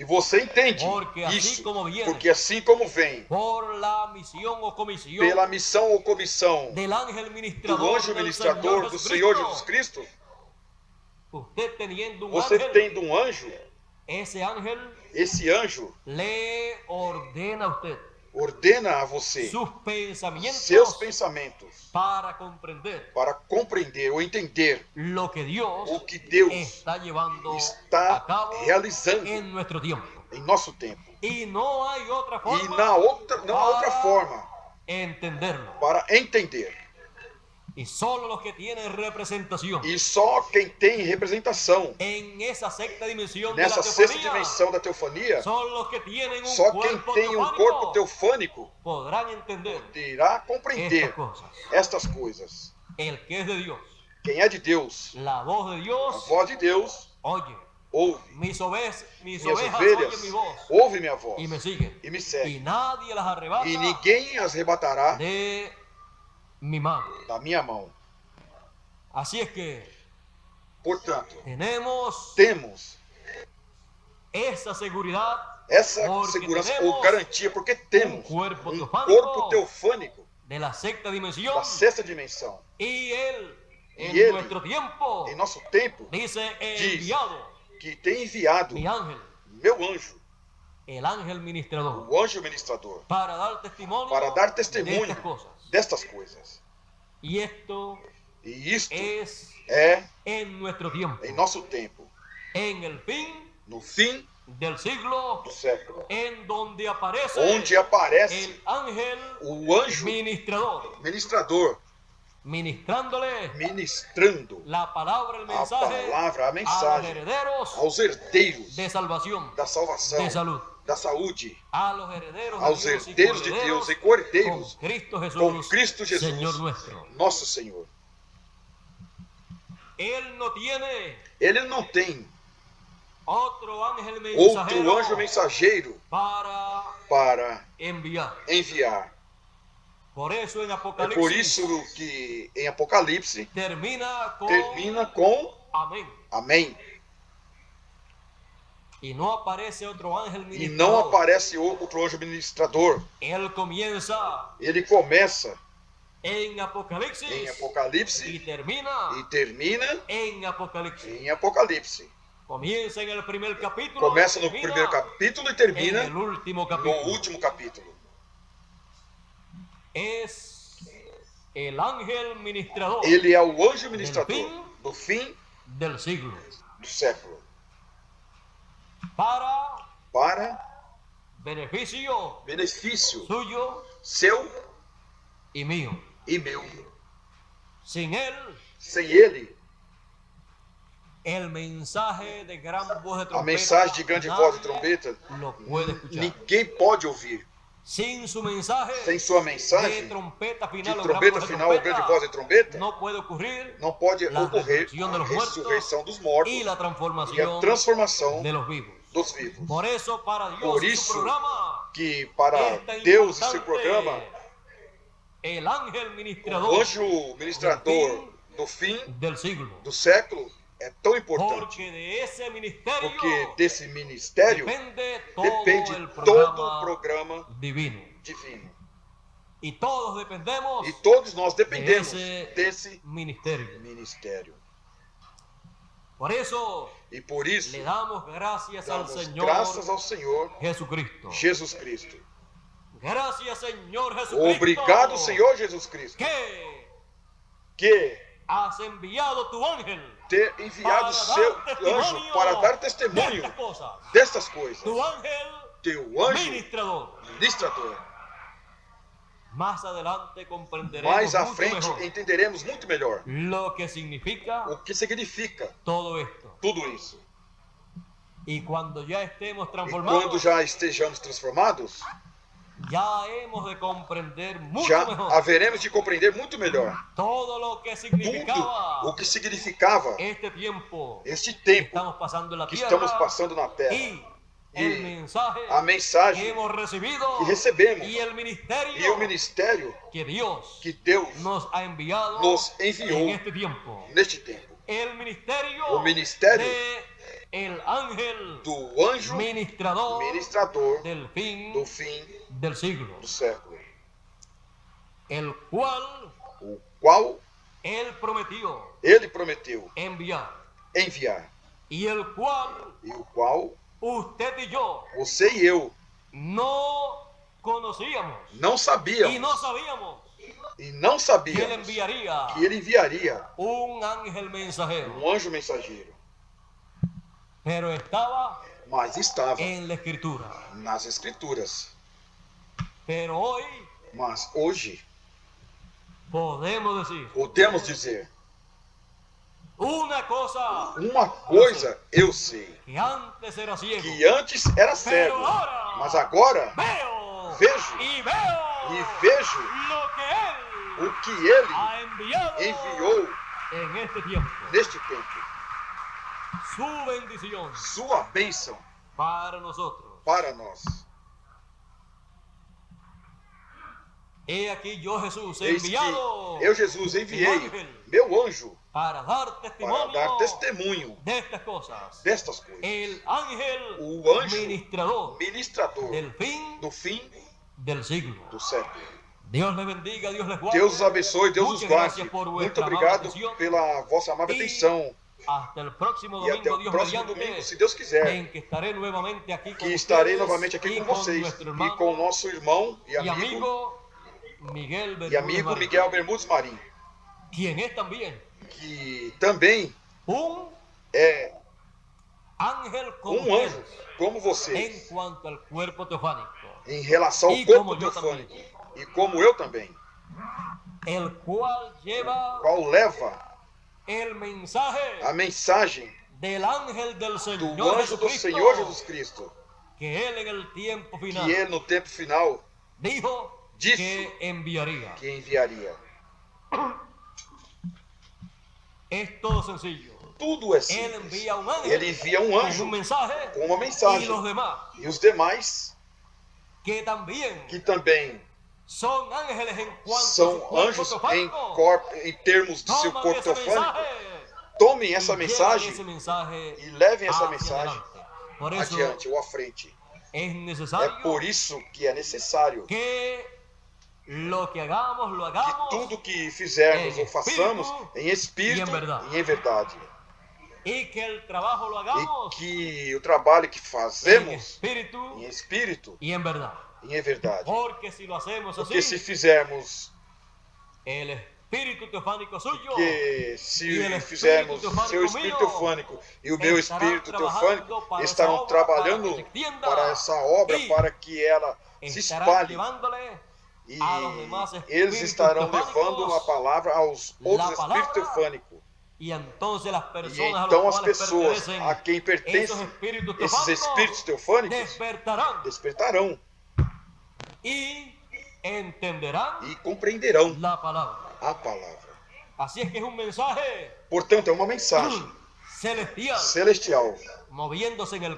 você entende isso, porque assim como vem pela missão ou comissão do anjo ministrador do Senhor Jesus Cristo, você tendo um anjo, esse anjo ordena a você seus pensamentos para compreender ou entender o que Deus está realizando em nosso tempo. E não há outra forma para entender. E só quem tem representação nessa sexta dimensão da teofania, só quem tem um corpo teofânico poderá compreender estas coisas. Quem é de Deus, a voz de Deus, ouve. Minhas ovelhas ouvem minha voz e me seguem. E ninguém as arrebatará da minha mão. Assim é que, portanto, temos essa segurança ou garantia, porque temos um corpo teofânico da sexta dimensão. E ele, em nosso tempo, diz que tem enviado meu anjo, o anjo ministrador, para dar testemunho destas coisas. E isto é em nosso tempo, no fim do século, onde aparece o anjo ministrador, ministrando a palavra, a mensagem aos herdeiros da salvação, da saúde, aos herdeiros de Deus e co-herdeiros com Cristo Jesus, nosso Senhor. Ele não tem outro anjo mensageiro para enviar. É por isso que em Apocalipse termina com Amém. E não aparece outro anjo ministrador. Ele começa em Apocalipse e termina em Apocalipse. Começa no primeiro capítulo e termina no último capítulo. el ángel ministrador Ele é o anjo ministrador do fim del siglo. do século. Para benefício suyo, seu e mío. E meu. Sem ele, a mensagem de mensagem de grande voz de trombeta, ninguém pode ouvir. Sem sua mensagem de trombeta final ou grande voz de trombeta, não pode ocorrer a ressurreição dos mortos e a transformação dos vivos. Por isso, para Deus e seu programa, o anjo ministrador do fim do século é tão importante, porque desse ministério depende todo o programa divino. E todos nós dependemos desse ministério. Por isso, le damos graças ao Senhor Jesus Cristo. Obrigado, Senhor Jesus Cristo, que has enviado tu ángel ter enviado seu anjo para dar testemunho destas coisas. Teu anjo ministrador. Mais à frente entenderemos muito melhor o que significa tudo isso. E quando já estejamos transformados, já haveremos de compreender muito melhor tudo o que significava este tempo que estamos passando na Terra. E a mensagem que recebemos e o ministério que Deus nos enviou neste tempo. O ministério do anjo ministrador do fim do século, o qual ele prometeu enviar, e o qual você e eu não conhecíamos, não sabíamos, e não sabíamos que ele enviaria um anjo mensageiro. Mas estava nas Escrituras. Mas hoje podemos dizer uma coisa eu sei, que antes era cego, mas agora vejo o que ele enviou neste tempo. Sua bênção para nós. Eis que eu, Jesus, enviei meu anjo para dar testemunho destas coisas. O anjo ministrador do fim do século. Deus os abençoe, Deus os guarde. Muito obrigado pela vossa amável atenção. E até o próximo domingo, se Deus quiser, que estarei novamente aqui com vocês e com o nosso irmão e amigo Miguel Bermudes Marim, que também é um anjo como vocês em relação ao corpo teofânico, e como eu também, qual leva a mensagem do anjo do Senhor Jesus Cristo, que ele no tempo final disse que enviaria. Tudo é simples. Ele envia um anjo com uma mensagem, e os demais que também são anjos em termos de seu corpo teofânico, tomem essa mensagem e levem essa mensagem adiante ou à frente. É por isso que é necessário que tudo que fizermos ou façamos em espírito e em verdade. E que o trabalho que fazemos em espírito e em verdade. Porque se fizermos que se fizermos seu espírito teofânico e o meu espírito teofânico estarão trabalhando para essa obra, para que ela se espalhe. E eles estarão levando a palavra aos outros espíritos teofânicos. E então as pessoas a quem pertencem esses espíritos teofânicos despertarão e compreenderão a palavra. Portanto, é uma mensagem celestial, moviéndose no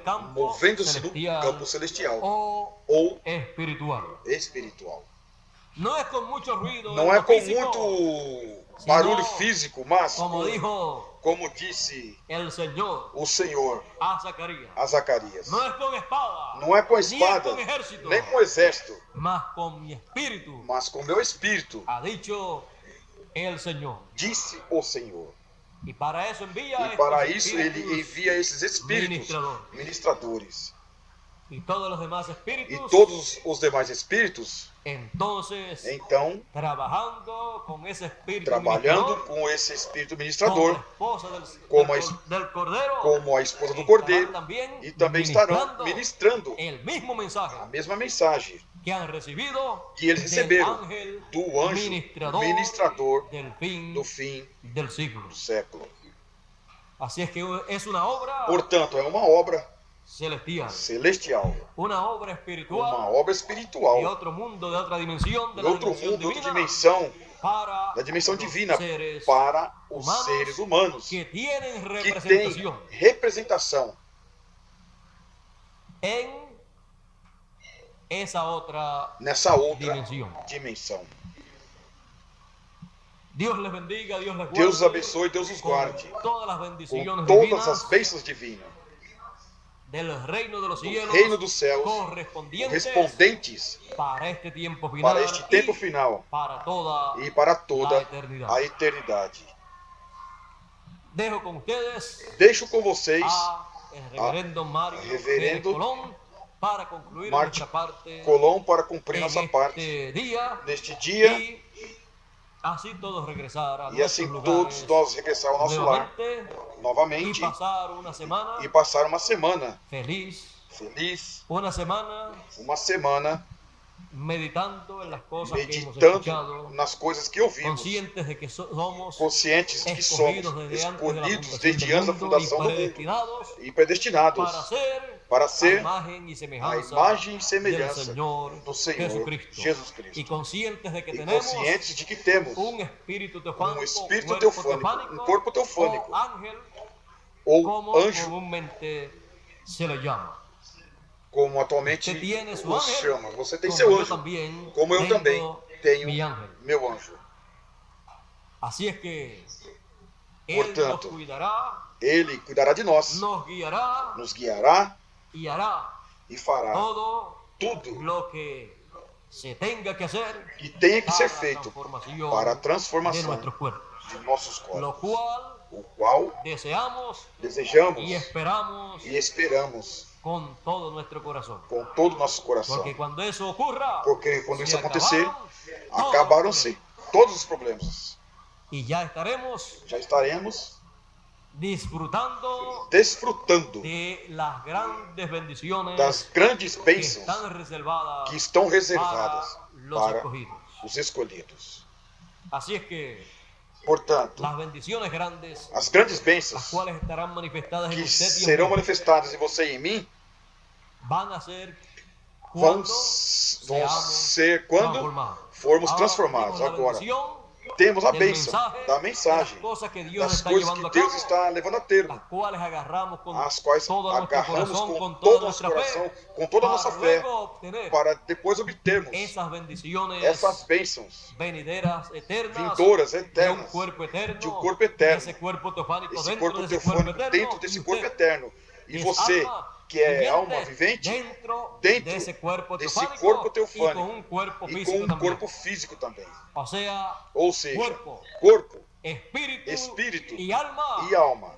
campo celestial ou espiritual. Não é com muito ruído, não é com muito barulho físico, mas como disse o Senhor a Zacarias, não é com espada, nem com exército, mas com meu espírito, disse o Senhor. E para isso ele envia esses espíritos ministradores. E todos os demais espíritos, então, trabalhando com esse espírito ministrador, como a esposa do Cordeiro, e também estarão ministrando a mesma mensagem que eles receberam do anjo ministrador do fim do século. Portanto, é uma obra celestial, uma obra espiritual, de outro mundo, de outra dimensão, da dimensão divina, para os seres humanos que têm têm representação nessa outra dimensão. Deus les bendiga, Deus les guarde, Deus os abençoe, Deus os guarde com todas as bênçãos divinas do reino dos céus correspondentes para este tempo final e para toda a eternidade. Deixo com vocês reverendo Colón para concluir Martin nossa parte Colón para cumprir nossa parte neste dia, e assim todos regressar a e assim todos nós regressar ao nosso lar novamente e passar uma semana feliz, uma semana meditando nas coisas que ouvimos, conscientes de que somos escolhidos desde antes da fundação do mundo e predestinados para ser a imagem e semelhança do Senhor Jesus Cristo, e conscientes de que temos um espírito teofânico, um corpo teofânico, ou anjo, como atualmente os chama. Você tem seu anjo, como eu também tenho meu anjo. Portanto, ele cuidará de nós, nos guiará e fará tudo que tenha que ser feito para a transformação de nossos corpos, o qual desejamos e esperamos com todo nosso coração. Porque quando isso acontecer, acabaram-se todos os problemas. E já estaremos desfrutando das grandes bênçãos que estão reservadas para os escolhidos. Portanto, as grandes bênçãos que serão manifestadas em você e em mim vão ser quando formos transformados. Agora, temos a bênção da mensagem, das coisas que Deus está levando a termo, as quais agarramos com todo o nosso coração, com toda a nossa fé, para depois obtermos essas bênçãos vindouras, eternas, de um corpo eterno, esse corpo teofânico dentro desse corpo eterno. E você, que é alma vivente, dentro desse corpo teofânico e com um corpo físico também. Ou seja, corpo, espírito e alma,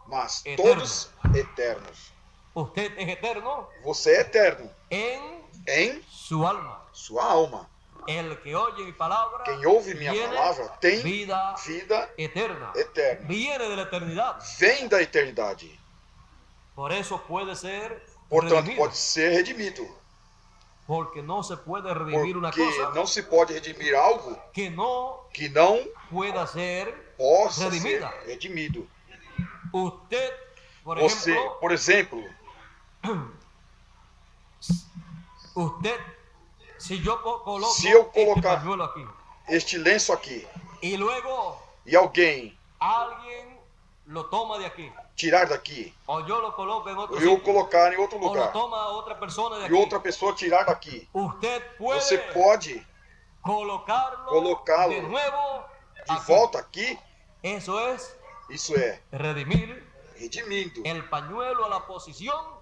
mas todos eternos. Você é eterno em sua alma. Quem ouve minha palavra tem vida eterna. Vem da eternidade. Portanto, pode ser redimido. Porque não se pode redimir uma Porque coisa não se pode redimir algo que não possa ser redimido. Usted, Por exemplo, se eu colocar este lenço aqui e alguém lo toma de aqui, tirar daqui, ou eu lo coloco em outro eu colocar em outro ou lugar, lo toma outra pessoa de e aqui, outra pessoa tirar daqui, você pode colocá-lo de nuevo de volta aqui. Isso é redimindo o pañuelo a la posición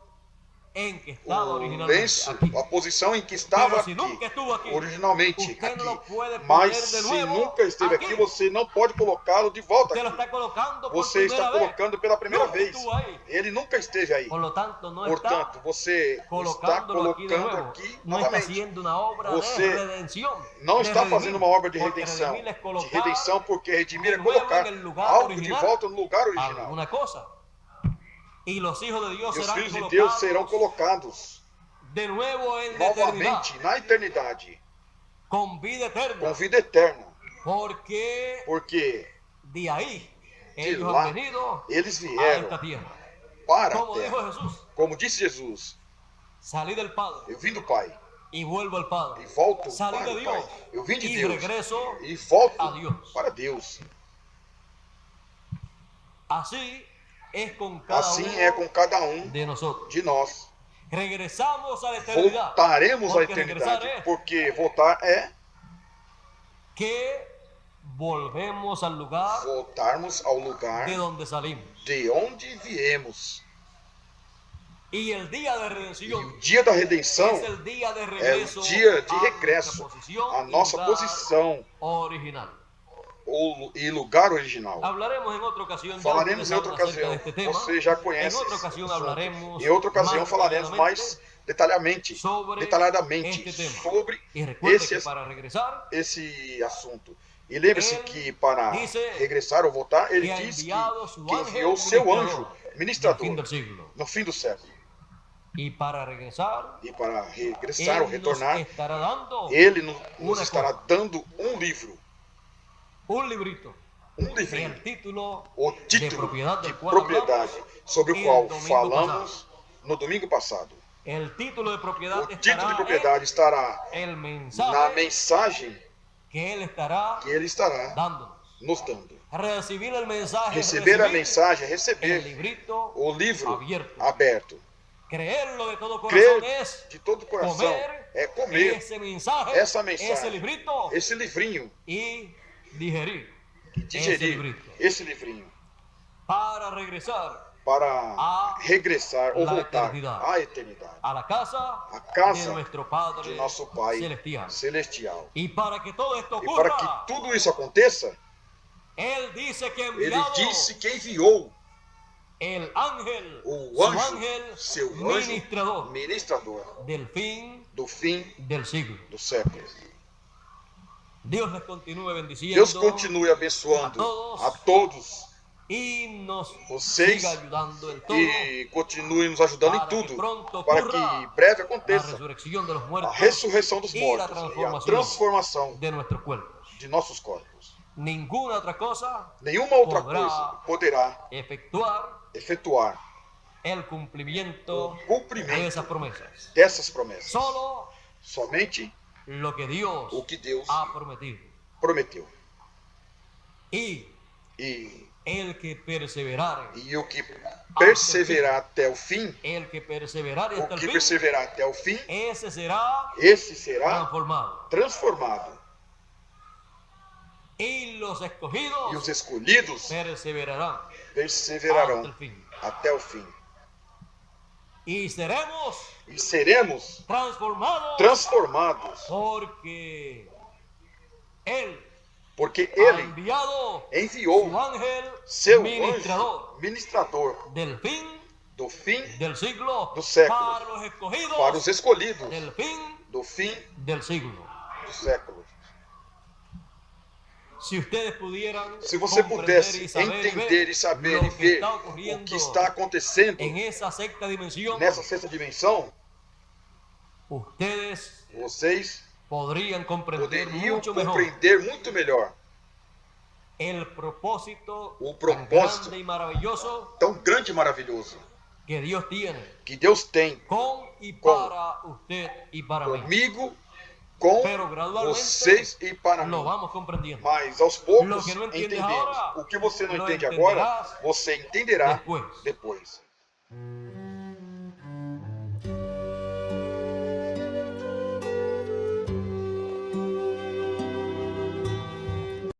em que estava o originalmente lenço, aqui. a posição em que estava aqui, originalmente aqui. Mas se nunca esteve aqui, você não pode colocá-lo de volta aqui. Você está colocando pela primeira vez. Ele nunca esteve aí. Portanto, você está colocando aqui novamente. Você não está fazendo uma obra de redenção, porque redimir é colocar algo de volta no lugar original. E os filhos de Deus serão colocados novamente na eternidade, com vida eterna. Porque de aí eles vieram para a terra. Como disse Jesus, eu vim do Pai e volto e volto para o Pai. Eu vim de Deus e volto para Deus. Assim é com cada um de nós. Voltaremos à eternidade, porque voltar é voltarmos ao lugar de onde viemos. E o dia da redenção é o dia de regresso à nossa posição e lugar original. Falaremos em outra ocasião. Você já conhece esse assunto. Em outra ocasião falaremos mais detalhadamente sobre esse assunto. E lembre-se que para regressar ou voltar, ele diz que enviou seu anjo ministrador no fim do século. E para regressar ou retornar, ele nos estará dando um livro. Um livrinho. O título de propriedade sobre o qual falamos no domingo passado. O título de propriedade estará na mensagem que ele estará nos dando. Receber a mensagem, receber o livro aberto. Crer de todo o coração é comer essa mensagem, esse livrinho, e digerir esse livrinho para regressar ou voltar à eternidade, a casa de nosso Pai Celestial. E para que tudo isso aconteça, ele disse que enviou o anjo, seu ministrador do fim do século. Deus continue abençoando a todos vocês e continue nos ajudando em tudo, para que em breve aconteça a ressurreição dos mortos e a transformação de nossos corpos. Nenhuma outra coisa poderá efetuar o cumprimento dessas promessas. Somente o que Deus prometeu. E o que perseverar até o fim, esse será transformado. E os escolhidos perseverarão até o fim. E seremos transformados, porque Ele enviou seu anjo ministrador do fim do século para os escolhidos do fim do século. Se você pudesse entender e saber e ver o que está acontecendo nessa sexta dimensão, vocês poderiam compreender muito melhor o propósito tão grande e maravilhoso que Deus tem comigo, com vocês e para mim. Mas aos poucos entendemos. O que você não entende agora, você entenderá depois.